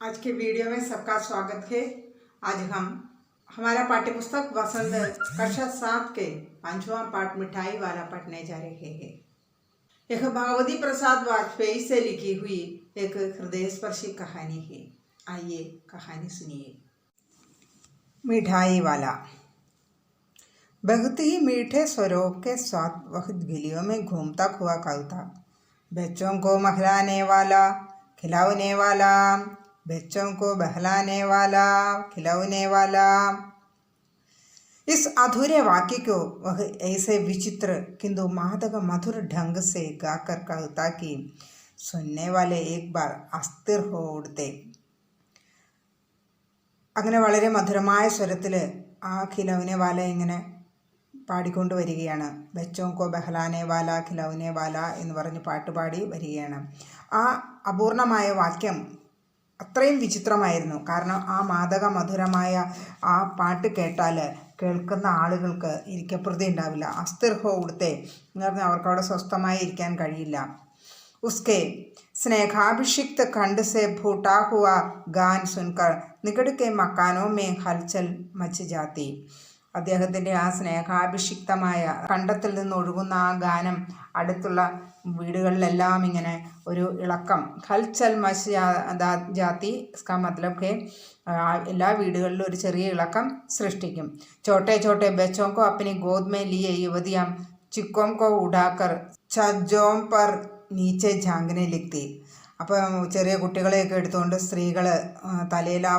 आज के वीडियो में सबका स्वागत है। आज हम हमारा पाठ्यपुस्तक वसंत कक्षा 7 के 5वां पाठ मिठाई वाला पढ़ने जा रहे हैं। यह भगवती प्रसाद वाजपेयी से लिखी हुई एक हृदय स्पर्शी कहानी है। आइए कहानी सुनिए। मिठाई वाला। बहुत ही मीठे स्वरों के साथ वह गलियों में घूमता हुआ कहता, बच्चों को महलाने वाला, खिलाने वाला, बच्चों को बहलाने वाला, खिलौने वाला। इस अधूरे वाक्य को वह ऐसे विचित्र किंतु मादक मधुर ढंग से गाकर कहता कि सुनने वाले एक बार अस्थिर हो उठते। അങ്ങനെ വളരെ മധുരമായ സ്വരത്തിൽ ആ ഖിലൗനെ വാല ഇങ്ങനെ പാടിക്കൊണ്ട് വരികയാണ്. ബച്ചോं को ബഹലാനെ വാല ഖിലൗനെ വാല എന്ന് പറഞ്ഞ് പാട്ടുപാടി വരികയാണ്. ആ അപൂർണമായ വാക്യം അത്രയും വിചിത്രമായിരുന്നു. കാരണം ആ മാദക മധുരമായ ആ പാട്ട് കേട്ടാൽ കേൾക്കുന്ന ആളുകൾക്ക് ഇരിക്കപ്രതി ഉണ്ടാവില്ല. അസ്ഥിർ ഹോ ഉടുത്തെ എന്ന് പറഞ്ഞാൽ അവർക്ക് അവിടെ സ്വസ്ഥമായി ഇരിക്കാൻ കഴിയില്ല. उसके स्नेहाभिषिक्त खंड से फूटा हुआ गान सुनकर निकट के मकानों में हलचल मच जाती. അദ്ദേഹത്തിൻ്റെ ആ സ്നേഹാഭിഷിക്തമായ കണ്ടത്തിൽ നിന്നൊഴുകുന്ന ആ ഗാനം അടുത്തുള്ള വീടുകളിലെല്ലാം ഇങ്ങനെ ഒരു ഇളക്കം. ഹൽചൽ മച്ച് ജാതി ഇസ്കാ മത്ലബ് കെ എല്ലാ വീടുകളിലും ഒരു ചെറിയ ഇളക്കം സൃഷ്ടിക്കും. ചോട്ടെ ചോട്ടെ ബച്ചോं को अपनी गोद में लिए युवतियां चिक्कों को उड़ाकर छज्जों पर നീച്ചെ ജാങ്കിനെ ലിക്തി. അപ്പം ചെറിയ കുട്ടികളെയൊക്കെ എടുത്തുകൊണ്ട് സ്ത്രീകൾ തലയിൽ ആ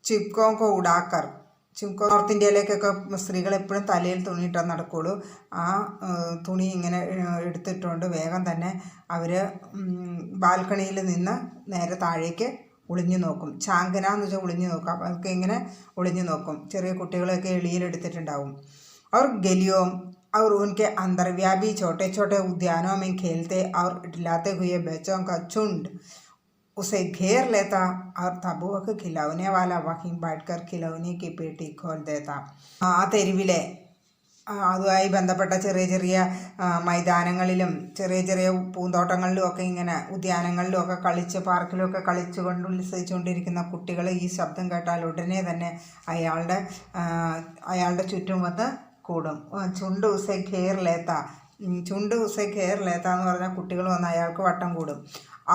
ചിക്കോങ്കോ ഉടാക്കർ, ചിക്കോ നോർത്ത് ഇന്ത്യയിലേക്കൊക്കെ സ്ത്രീകൾ എപ്പോഴും തലയിൽ തുണിയിട്ടാൽ നടക്കുകയുള്ളൂ. ആ തുണി ഇങ്ങനെ എടുത്തിട്ടുണ്ട് വേഗം തന്നെ അവർ ബാൽക്കണിയിൽ നിന്ന് നേരെ താഴേക്ക് ഒളിഞ്ഞു നോക്കും. ചാങ്കന എന്ന് വെച്ചാൽ ഒളിഞ്ഞു നോക്കും. അതൊക്കെ ഇങ്ങനെ ഒളിഞ്ഞു നോക്കും. ചെറിയ കുട്ടികളെയൊക്കെ എളിയിലെടുത്തിട്ടുണ്ടാവും. और गलियों और उनके अंदर व्यापी छोटे छोटे उद्यानों में खेलते और डिलाते हुए बच्चों का झुंड उसे घेर लेता और तब वह खिलौने वाला वहीं बैठकर खिलौने की पेटी खोल देता. ആ തെരുവിലെ അതുമായി ബന്ധപ്പെട്ട ചെറിയ ചെറിയ മൈതാനങ്ങളിലും ചെറിയ ചെറിയ പൂന്തോട്ടങ്ങളിലും ഒക്കെ ഇങ്ങനെ ഉദ്യാനങ്ങളിലും ഒക്കെ കളിച്ച് പാർക്കിലുമൊക്കെ കളിച്ചുകൊണ്ട് ഉത്സവിച്ചുകൊണ്ടിരിക്കുന്ന കുട്ടികൾ ഈ ശബ്ദം കേട്ടാൽ ഉടനെ തന്നെ അയാളുടെ ചുറ്റും വന്ന് കൂടും. ചുണ്ട് ഉസെ ഖേർ ലേത്ത, ചുണ്ട് ഉസെ ഖേർ ലേത്ത എന്ന് പറഞ്ഞാൽ കുട്ടികൾ വന്ന് അയാൾക്ക് വട്ടം കൂടും.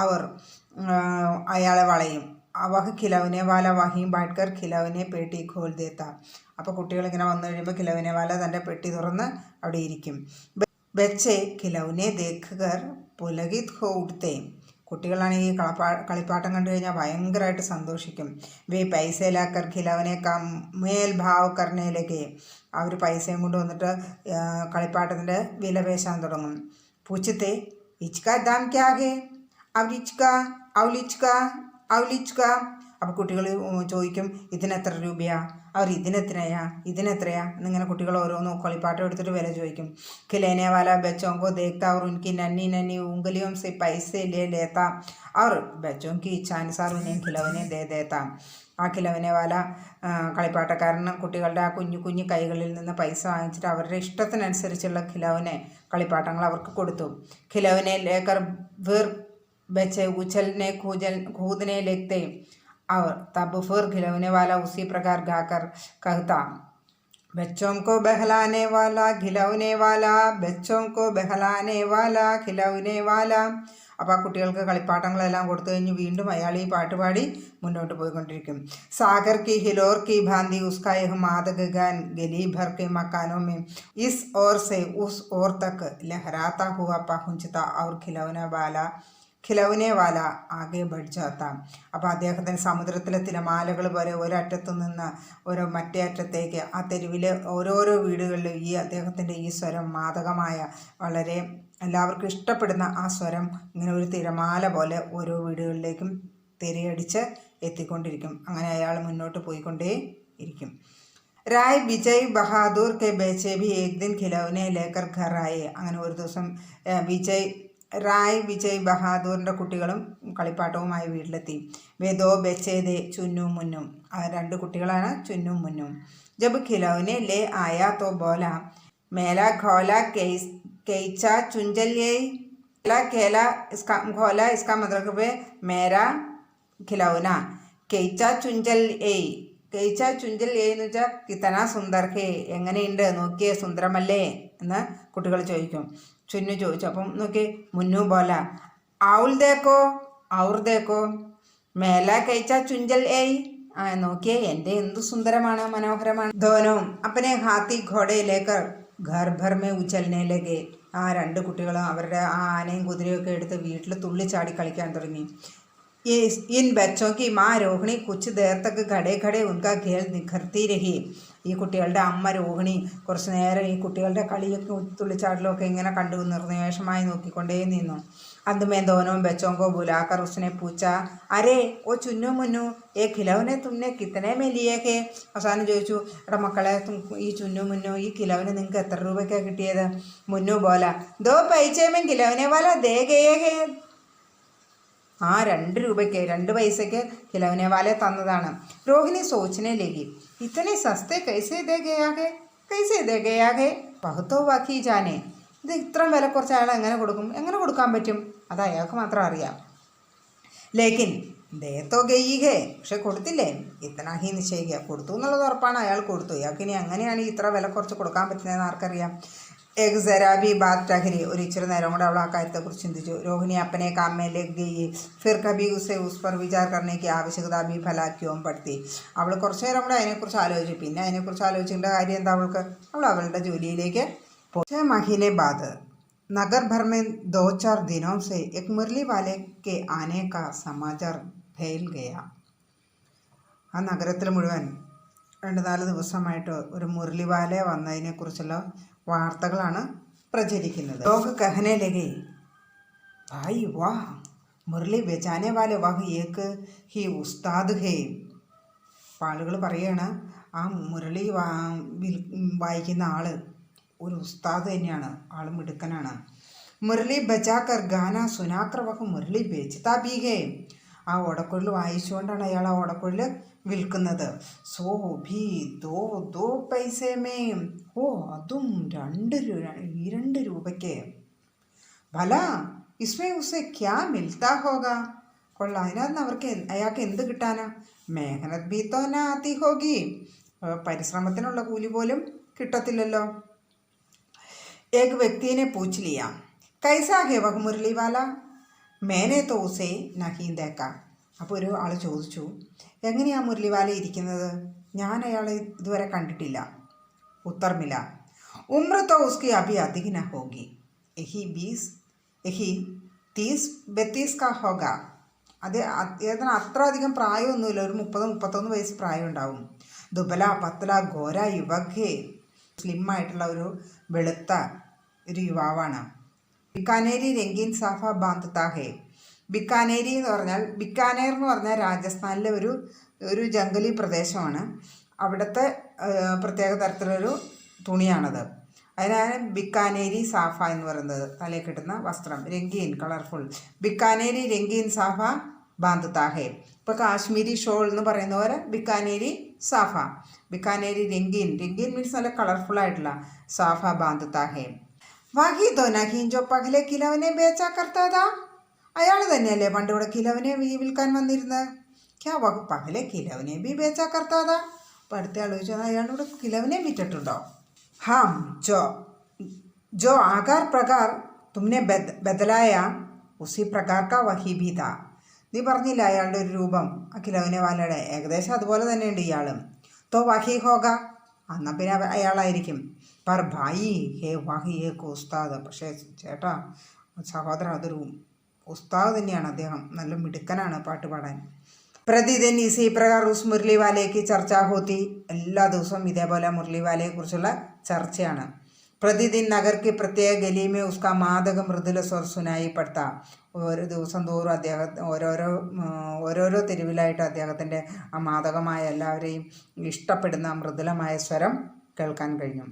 അവർ അയാളെ വളയും. വഹ് ഖിലൗനെ വാല വഹീം ബാട്ട്കർ ഖിലൗനെ പേട്ടി ഖോൽ ദേത്ത. അപ്പോൾ കുട്ടികളിങ്ങനെ വന്നു കഴിയുമ്പോൾ ഖിലൗനെ വാല തൻ്റെ പെട്ടി തുറന്ന് അവിടെ ഇരിക്കും. ബച്ചെ ഖിലൗനെ ദേഖർ പുലകിത് ഹോ ഉഡ്ത്തെ. കുട്ടികളാണെങ്കിൽ ഈ കളിപ്പാട്ടം കണ്ടു കഴിഞ്ഞാൽ ഭയങ്കരമായിട്ട് സന്തോഷിക്കും. വേ പൈസ ലാക്കർ ഖിലൗനെ കാ മേൽ ഭാവ് കർണയിലേക്ക്. അവർ പൈസയും കൊണ്ട് വന്നിട്ട് കളിപ്പാട്ടത്തിൻ്റെ വില പേശാൻ തുടങ്ങും. പൂച്ചത്തെ ഇച്ക ദാം ക്യാ ഹേ, അവലിച്ക അവലിച്ക അവലിച്ക. അപ്പോൾ കുട്ടികൾ ചോദിക്കും ഇതിനെത്ര രൂപയാ, അവർ ഇതിനെത്രയാ എന്നിങ്ങനെ കുട്ടികൾ ഓരോന്ന് കളിപ്പാട്ടം എടുത്തിട്ട് വില ചോദിക്കും. खिलौने वाला बच्चों को देखता और उनकी नन्ही नन्ही उंगलियों से पैसे ले लेता और बच्चों की इच्छानुसार उन्हें खिलौने दे देता. ആ ഖിലൗനെ വാല കളിപ്പാട്ടക്കാരന് കുട്ടികളുടെ ആ കുഞ്ഞു കുഞ്ഞു കൈകളിൽ നിന്ന് പൈസ വാങ്ങിച്ചിട്ട് അവരുടെ ഇഷ്ടത്തിനനുസരിച്ചുള്ള ഖിലൗനെ കളിപ്പാട്ടങ്ങൾ അവർക്ക് കൊടുത്തു. ഖിലൗനെ ലേക്കർ വീർ ബച്ചെ ഉछलने कूदने लगते और तब फिर खिलौने वाला उसी प्रकार गाकर कहता, बच्चों को बहलाने वाला खिलौने वाला, बच्चों को बहलाने वाला खिलौने वाला. അപ്പോൾ ആ കുട്ടികൾക്ക് കളിപ്പാട്ടങ്ങളെല്ലാം കൊടുത്തു കഴിഞ്ഞ് വീണ്ടും അയാൾ ഈ പാട്ട് പാടി മുന്നോട്ട് പോയിക്കൊണ്ടിരിക്കും. സാഗർ की हिलोर की भांति उसका यह मादक गान गली भर के मकानों में इस ओर से उस ओर तक लहराता हुआ पहुंचता और ഖിലൗനെ വാല ആകെ ബഡ്ജാത്ത. അപ്പോൾ അദ്ദേഹത്തിന് സമുദ്രത്തിലെ തിരമാലകൾ പോലെ ഒരറ്റത്തു നിന്ന് മറ്റേ അറ്റത്തേക്ക് ആ തെരുവിലെ ഓരോരോ വീടുകളിലും ഈ അദ്ദേഹത്തിൻ്റെ ഈ സ്വരം മാദകമായ വളരെ എല്ലാവർക്കും ഇഷ്ടപ്പെടുന്ന ആ സ്വരം ഇങ്ങനെ ഒരു തിരമാല പോലെ ഓരോ വീടുകളിലേക്കും തിരയടിച്ച് എത്തിക്കൊണ്ടിരിക്കും. അങ്ങനെ അയാൾ മുന്നോട്ട് പോയിക്കൊണ്ടേ ഇരിക്കും. റായ് വിജയ് ബഹാദൂർ കെ ബേച്ചെ ഭി ഏക് ദിൻ ഖിലൗനെ ലേക്കർ ഘർ ആയേ. അങ്ങനെ ഒരു ദിവസം വിജയ് ബഹാദൂറിൻ്റെ കുട്ടികളും കളിപ്പാട്ടവുമായി വീട്ടിലെത്തി. വേദോ ബച്ചേദേ ചുന്നും മുന്നും. രണ്ട് കുട്ടികളാണ് ചുന്നും മുന്നും. ജബ് ഖിലൗനെ ലേ ആയാ തോ ബോല മേല ഖോല കേച്ച ചുഞ്ചല്യേ. खेला इसका घोला इसका मतलब है मेरा खिलौना केचा चुंजल ഏയ് കേച്ച ചുഞ്ചൽ ഏയ് എന്ന് വെച്ചാൽ കിത്തന സുന്ദർ ഹേ, എങ്ങനെയുണ്ട് നോക്കിയേ സുന്ദരമല്ലേ എന്ന് കുട്ടികൾ ചോദിക്കും. ചുന്നു ചോദിച്ചു. അപ്പം നോക്കിയേ മുന്നു ബോല ഔൽ ദേക്കോ ഔർ ദേക്കോ മേല കേച്ച ചുഞ്ചൽ ഏയ്, നോക്കിയേ എൻ്റെ എന്തു സുന്ദരമാണ്, മനോഹരമാണ്. ധോനോ അപ്പനെ ഹാത്തി ഘോടയിലേക്ക് ഘർ ഭർ മേ ഉച്ചലിനെ ലഗേ. ആ രണ്ട് കുട്ടികളും അവരുടെ ആ ആനയും കുതിരയൊക്കെ എടുത്ത് വീട്ടിൽ തുള്ളിച്ചാടി കളിക്കാൻ തുടങ്ങി. इन बच्चों की माँ रोहिणी कुछ देर तक खड़े खड़े उनका खेल निखरती रही. ഈ കുട്ടികളുടെ അമ്മ രോഹിണി കുറച്ച് നേരം ഈ കുട്ടികളുടെ കളിയൊക്കെ തുള്ളിച്ചാടലൊക്കെ ഇങ്ങനെ കണ്ടു നിർനിമേഷമായി നോക്കിക്കൊണ്ടേ നിന്നു. അന്തുമേ ദോനോ ബച്ചോങ്കോ ബുലാക്കർ ഉസ്നെ പൂച്ച അരേ ഓ ചുന്നു മുന്നു ഏ ഖിലൗനെ തുമ്നെ കിത്തനെ മേ ലിയേ ഹേ. അവസാനം ചോദിച്ചു, എടാ മക്കളെ ഈ ചുന്നു മുന്നു ഈ കിലൗന് നിങ്ങൾക്ക് എത്ര രൂപയ്ക്കാണ് കിട്ടിയത്? മുന്നു ബോല ദോ പൈസേമേ കിലൗനെ വാല ദേ ഗയേ ഹേ. ആ 2 രൂപയ്ക്ക് 2 പൈസയ്ക്ക് खिलौने वाले തന്നതാണ്. രോഹിണി സോച്ചനെ ലഗി ഇത്തനെ സസ്തേ കൈസേ ദേ ഗയാ ഹേ കൈസേ ദേ ഗയാ ഹേ ബഹുത്തോ ബാക്കി ജാനെ. ഇത് ഇത്രയും വില കുറച്ച് അയാൾ എങ്ങനെ കൊടുക്കും, എങ്ങനെ കൊടുക്കാൻ പറ്റും, അത് അയാൾക്ക് മാത്രം അറിയാം. ലേക്കിൻ ദേത്തോ ഗയി ഹേ, പക്ഷെ കൊടുത്തില്ലേ. ഇത്തന ഹി നിശ്ചയിക്കുക, കൊടുത്തു എന്നുള്ളത് ഉറപ്പാണ്, അയാൾ കൊടുത്തു. ഇയാൾക്ക് ഇനി എങ്ങനെയാണ് ഇത്ര വില കുറച്ച് കൊടുക്കാൻ പറ്റുന്നതെന്ന് ആർക്കറിയാം. एक जरा भी बात टहरी, और इच्छर നേരം കൂടെ അവൾ ആ കാര്യത്തെക്കുറിച്ച് ചിന്തിച്ചു. രോഹിണി अपने काम में लग गई, फिर कभी उसे उस पर विचार करने की आवश्यकता भी भला क्यों पड़ती. അവൾ കുറച്ച് നേരം കൂടെ അതിനെക്കുറിച്ച് ആലോചിച്ചു. പിന്നെ അതിനെക്കുറിച്ച് ആലോചിക്കേണ്ട കാര്യം എന്താ അവൾക്ക്? അവൾ അവളുടെ ജോലിയിലേക്ക് പോയി. 6 महीने बाद नगर भर में 2-4 दिनों से एक मुरली वाले के आने का समाचार फैल गया. ആ നഗരത്തിൽ മുഴുവൻ 2-4 ദിവസമായിട്ട് ഒരു മുരളിവാലെ വന്നതിനെക്കുറിച്ചുള്ള വാർത്തകളാണ് പ്രചരിക്കുന്നത്. ലോക കഹനെ ലഗേ ഭായി വാഹ് മുരളി ബെച്ചാനെ വാലെ വാഹ് ഏക്ക് ഹി ഉസ്താദ് ഹേ. ആളുകൾ പറയാണ് ആ മുരളി വായിക്കുന്ന ആള് ഒരു ഉസ്താദ് തന്നെയാണ്, ആൾ മിടുക്കനാണ്. മുരളി ബജാക്കർ ഗാന സുനാക്കർ വാഹ് മുരളി ബേച്ചതാ ബി ഹേ. ആ ഓടക്കുഴൽ വായിച്ചുകൊണ്ടാണ് അയാൾ ആ ഓടക്കുഴൽ വിൽക്കുന്നത്. സോ ഭീ ദോ പൈസമേ, ഓ അതും 2 രൂപയ്ക്ക്. ഭല ഇസ്മേ ഉസേ ക്യാ മിൽത്താ ഹോഗ. കൊള്ളാം, അതിനകത്ത് അയാൾക്ക് എന്ത് കിട്ടാനാ? മേഹനത് ഭീ തോ നാ ആതി ഹോഗി, പരിശ്രമത്തിനുള്ള കൂലി പോലും കിട്ടത്തില്ലല്ലോ. ഏക് വ്യക്തിനെ പൂച്ച് ലിയ കൈസാ ഹേ വഹ് മുരളി വാല മേനെ തോ ഉസേ നഹീ ദേക്കാ. അപ്പോൾ ഒരു ആൾ ചോദിച്ചു, എങ്ങനെയാണ് മുരളിവാല ഇരിക്കുന്നത്, ഞാൻ അയാളെ ഇതുവരെ കണ്ടിട്ടില്ല. ഉത്തർ മില ഉമ്ര തോ ഉസ്കി അഭി അധിക ന ഹോഗി യഹി 30-32 കാ ഹോഗ. അത് ഏതാണ് അത്ര അധികം പ്രായമൊന്നുമില്ല, ഒരു 30-31 വയസ്സ് പ്രായം ഉണ്ടാവും. ദുബല പത്തല ഘോര യുവക്, സ്ലിമ്മായിട്ടുള്ള ഒരു വെളുത്ത ഒരു യുവാവാണ്. ബിക്കാനേരി രംഗീൻ സാഫ ബാന്ത്താ ഹേ. ബിക്കാനേരി എന്ന് പറഞ്ഞാൽ, ബിക്കാനേർ എന്ന് പറഞ്ഞാൽ രാജസ്ഥാനിലെ ഒരു ജംഗലി പ്രദേശമാണ്. അവിടുത്തെ പ്രത്യേക തരത്തിലൊരു തുണിയാണത്. അതിനാണ് ബിക്കാനേരി സാഫ എന്ന് പറയുന്നത്, തലയിൽ കിട്ടുന്ന വസ്ത്രം. രംഗീൻ കളർഫുൾ, ബിക്കാനേരി രംഗീൻ സാഫ ബാന്ത്താ ഹേ. ഇപ്പോൾ കാശ്മീരി ഷോൾ എന്ന് പറയുന്ന പോലെ ബിക്കാനേരി സാഫ, ബിക്കാനേരി രംഗീൻ മീൻസ് നല്ല കളർഫുൾ ആയിട്ടുള്ള സാഫ ബാന്ത്താ ഹേ. വാഹി ദോനാഹീൻ ജോ പഹലെ കിലവനെ ബേച്ചാ കർത്താ. അയാൾ തന്നെയല്ലേ പണ്ട് ഇവിടെ കിലവനെ വിൽക്കാൻ വന്നിരുന്നത്. ക്യാ വഹ് പഹലെ കിലവനെ ബി ബേച്ചാ കർത്താ. അപ്പോൾ അടുത്ത ആലോചിച്ചാൽ അയാളിവിടെ കിലവനെ വിറ്റിട്ടുണ്ടോ? ഹാം ജോ ആകാർ പ്രകാർ തുമ്നെ ബദലായ ഉസി പ്രകാർ കാ വഹി ഭീ താ. നീ പറഞ്ഞില്ല അയാളുടെ ഒരു രൂപം, ആ കിലവനെ വാലയുടെ ഏകദേശം അതുപോലെ തന്നെയുണ്ട് ഇയാളും. തോ വഹി ഹോഗ, എന്നാൽ പിന്നെ അയാളായിരിക്കും. പർ ഭായി ഹേ വഹി ഏക്ക് ഉസ്താദ്. പക്ഷേ ചേട്ടാ, സഹോദരൻ, അതൊരു ഉസ്താദ് തന്നെയാണ്, അദ്ദേഹം നല്ല മിടുക്കനാണ് പാട്ട് പാടാൻ. പ്രതിദിൻ ഇസി പ്രകാർ ഉസ് മുരളിവാലയ്ക്ക് ചർച്ച ഹോത്തി. എല്ലാ ദിവസവും ഇതേപോലെ മുരളിവാലയെക്കുറിച്ചുള്ള ചർച്ചയാണ്. പ്രതിദിൻ നഗർക്ക് പ്രത്യേക ഗലിമേ ഉസ്കാ മാദക മൃദുല സ്വർ സുനായി പടുത്ത. ഓരോ ദിവസം തോറും ഓരോരോ തെരുവിലായിട്ട് അദ്ദേഹത്തിൻ്റെ ആ മാദകമായ എല്ലാവരെയും ഇഷ്ടപ്പെടുന്ന മൃദുലമായ സ്വരം കേൾക്കാൻ കഴിഞ്ഞു.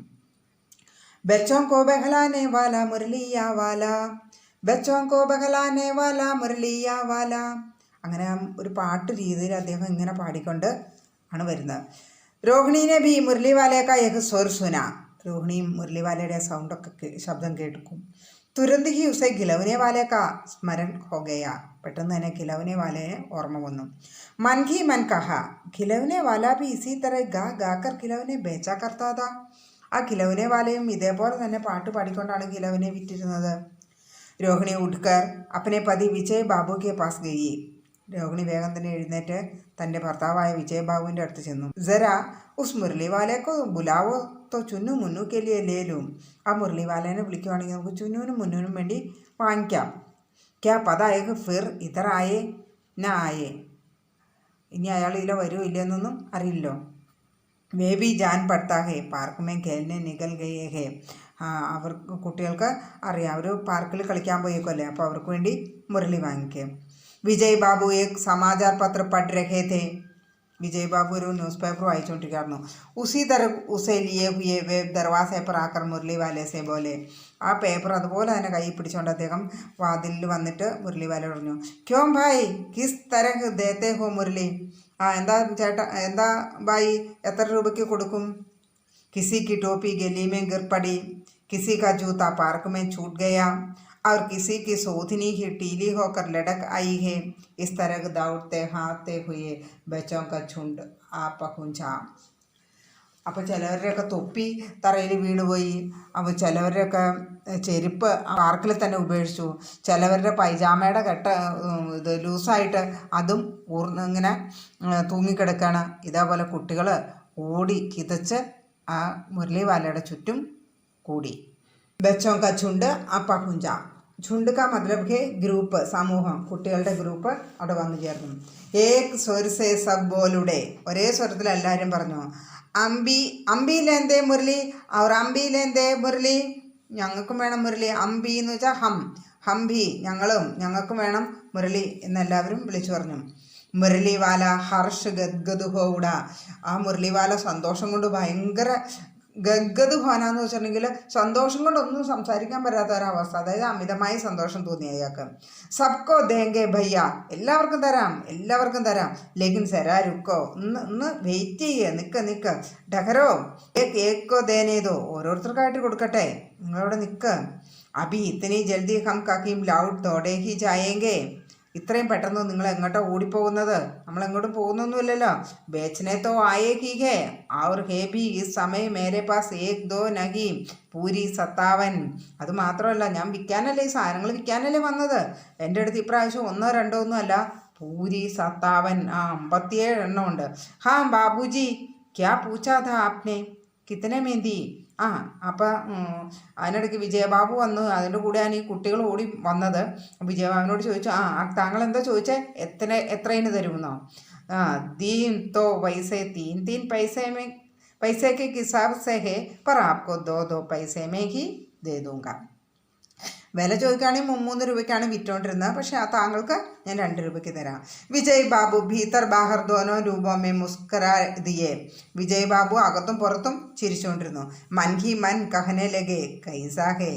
ബച്ചോं को बहलाने वाला मुरलिया वाला, ബച്ചോं को बहलाने वाला मुरलिया वाला. അങ്ങനെ ഒരു പാട്ട് രീതിയിൽ അദ്ദേഹം ഇങ്ങനെ പാടിക്കൊണ്ട് ആണ് വരുന്നത്. രോഹിണീനെ ബി മുരളിവാലയൊക്കെ യഹ് സ്വർ സുന. രോഹിണിയും മുരളിവാലയുടെ ശബ്ദം കേൾക്കും. തുരന്ത് ഹി ഉസെ ഖിലൗനെ വാലെ കാ സ്മരൺ ഹോ ഗയ. പെട്ടെന്ന് തന്നെ ഖിലൗനെ വാലയെ ഓർമ്മ വന്നു. മൻ he Mann കഹ ഖിലൗനെ Vala Bhi EC തര ഗാ ഗാക്കർ ഖിലൗനെ ബേച്ചാ കർത്താ താ. ആ ഖിലൗനെ വാലയും ഇതേപോലെ തന്നെ പാട്ട് പാടിക്കൊണ്ടാണ് ഖിലൗനെ വിറ്റിരുന്നത്. രോഹിണി ഉഠ്കർ അപ്പനെ പതി വിജയ് ബാബു കെ പാസ് ഗയി. രോഹിണി വേഗം തന്നെ എഴുന്നേറ്റ് തൻ്റെ ഭർത്താവായ വിജയ് ബാബുവിൻ്റെ അടുത്ത് ചെന്നു. ജരാ ഉസ് മുരളിവാലയ്ക്കോ ബുലാവോ തോ ചുന്നു മുന്നു കെലിയെ ലേലും. ആ മുരളിവാലേനെ വിളിക്കുവാണെങ്കിൽ നമുക്ക് ചുന്നുവിനും മുന്നുവിനും വേണ്ടി വാങ്ങിക്കാം. ക്യാ പതായേക്ക് ഫിർ ഇതർ ആയേ ന ആയേ. ഇനി അയാൾ ഇതിലെ വരുമോ ഇല്ലയെന്നൊന്നും അറിയില്ലോ. വേബി ജാൻ പടുത്താ ഹേ പാർക്ക് ഖേലിനെ നികൽ ഗയേ ഹേ. അവർക്ക് കുട്ടികൾക്ക് അറിയാം, അവർ പാർക്കിൽ കളിക്കാൻ പോയേക്കല്ലേ, അപ്പോൾ അവർക്ക് വേണ്ടി മുരളി വാങ്ങിക്കുക. വിജയ് ബാബു ഏക് സമാചാർ പത്ര പഠ് രഹേ ഥേ. വിജയ് ബാബു ഒരു ന്യൂസ് പേപ്പർ വായിച്ചുകൊണ്ടിരിക്കുകയായിരുന്നു. ഉസി തര ഉസേ ലിയേ ഹുയേ വേ ദർവാസെ പർ ആക്കർ മുരളി വാലെ സെ ബോലെ. ആ പേപ്പർ അതുപോലെ തന്നെ കൈ പിടിച്ചുകൊണ്ട് അദ്ദേഹം വാതിലിൽ വന്നിട്ട് മുരളി വാല പറഞ്ഞു, ക്യോം ഭായ് കിസ് തരഹ് ദേത്തെ ഹോ മുരളി. എന്താ ചേട്ടാ, എന്താ ഭായി, എത്ര രൂപയ്ക്ക് കൊടുക്കും? किसी की टोपी गली में गिर पड़ी, किसी का जूता पार्क में छूट गया और किसी की सोधनी ही टीली होकर लटक आई है. इस तरह दौड़ते हाँते हुए बच्चों का झुंड आ पहुँचा. അപ്പോൾ ചിലവരുടെയൊക്കെ തൊപ്പി തറയിൽ വീണുപോയി. അപ്പോൾ ചിലവരുടെയൊക്കെ ചെരുപ്പ് പാർക്കിൽ തന്നെ ഉപേക്ഷിച്ചു. ചിലവരുടെ പൈജാമയുടെ ഇത് ലൂസായിട്ട് അതും ഇങ്ങനെ തൂങ്ങിക്കിടക്കുകയാണ്. ഇതേപോലെ കുട്ടികൾ ഓടി കിതച്ച് ആ മുരളിവാലയുടെ ചുറ്റും കൂടി. ബച്ചോं का झुंड ആ പഹുഞ്ച. झुंड का मतलब है ഗ്രൂപ്പ്, സമൂഹം, കുട്ടികളുടെ ഗ്രൂപ്പ് അവിടെ വന്നു ചേർന്നു. ഏക് സ്വർ സേ സബ് ബോലുടെ. ഒരേ സ്വരത്തിൽ എല്ലാവരും പറഞ്ഞു, അമ്പി അമ്പി ലേന്തേ മുരളി അവർ അമ്പി ലേന്തേ മുരളി. ഞങ്ങൾക്കും വേണം മുരളി. അമ്പി എന്ന് വെച്ചാൽ ഹംഭി, ഞങ്ങൾക്കും വേണം മുരളി എന്നെല്ലാവരും വിളിച്ചു പറഞ്ഞു. മുരളിവാല ഹർഷ് ഗദ്ഗദ് ഹോവുട. ആ മുരളിവാല സന്തോഷം കൊണ്ട് ഭയങ്കര ഗദ്ഗദ് ഹോനാന്ന് വെച്ചിട്ടുണ്ടെങ്കിൽ സന്തോഷം കൊണ്ടൊന്നും സംസാരിക്കാൻ പറ്റാത്ത ഒരവസ്ഥ, അതായത് അമിതമായി സന്തോഷം തോന്നി അയാൾക്ക്. സബ്കോ ദേങ്കെ ഭയ്യ, എല്ലാവർക്കും തരാം. ലേക്കിൻ സെരാ രുക്കോ, ഒന്ന് വെയിറ്റ് ചെയ്യുക, നിൽക്ക്. ഡഹരോ ഏക്കോ ദേനേതോ, ഓരോരുത്തർക്കായിട്ട് കൊടുക്കട്ടെ, നിങ്ങളവിടെ നിൽക്ക്. അഭി ഇത്തനി ജൽദി ഹം കക്കീം ലൗട്ട് തോടെ ഹി ജായേങ്കെ. ഇത്രയും പെട്ടെന്ന് നിങ്ങൾ എങ്ങോട്ടോ ഓടിപ്പോകുന്നത്? നമ്മളെങ്ങോട്ടും പോകുന്നൊന്നുമില്ലല്ലോ. ബേച്ചനെ തോ ആയേ ഹി ഹേ ഔർ ഹേ ഭി ഇസ് സമയ മേരെ പാസ് ഏക് ദോ നഹി പൂരി 57. അത് മാത്രമല്ല, ഞാൻ വിൽക്കാനല്ലേ, ഈ സാധനങ്ങൾ വിൽക്കാനല്ലേ വന്നത്. എൻ്റെ അടുത്ത് ഇപ്രാവശ്യം 1 2 ഒന്നും അല്ല, പൂരി 57, 57 എണ്ണം ഉണ്ട്. ഹാ ബാബുജി ക്യാ പൂച്ചാ ഥാ ആപ്നെ കിത്തനെ മേന്തി. അപ്പം അതിനിടയ്ക്ക് വിജയബാബു വന്നു. അതിൻ്റെ കൂടെയാണ് ഈ കുട്ടികൾ ഓടി വന്നത്. വിജയബാബുവിനോട് ചോദിച്ചു, താങ്കൾ എന്താ ചോദിച്ചേ, എത്രയിന് തരുമെന്നോ? तीन तो वैसे तीन पैसे के हिसाब से है, पर आपको 2 पैसे में ही दे दूंगा. വില ചോദിക്കുകയാണെങ്കിൽ 3 രൂപയ്ക്കാണ് വിറ്റുകൊണ്ടിരുന്നത്, പക്ഷേ ആ താങ്കൾക്ക് ഞാൻ 2 രൂപയ്ക്ക് തരാം. വിജയ് ബാബു ഭീതർ ബാഹർ ദോനോ രൂപമേ മുസ്കരാ ദിയേ. വിജയ് ബാബു അകത്തും പുറത്തും ചിരിച്ചുകൊണ്ടിരുന്നു. മൻ ഹി മൻ കഹനെ ലഗേ കൈസാ ഹേ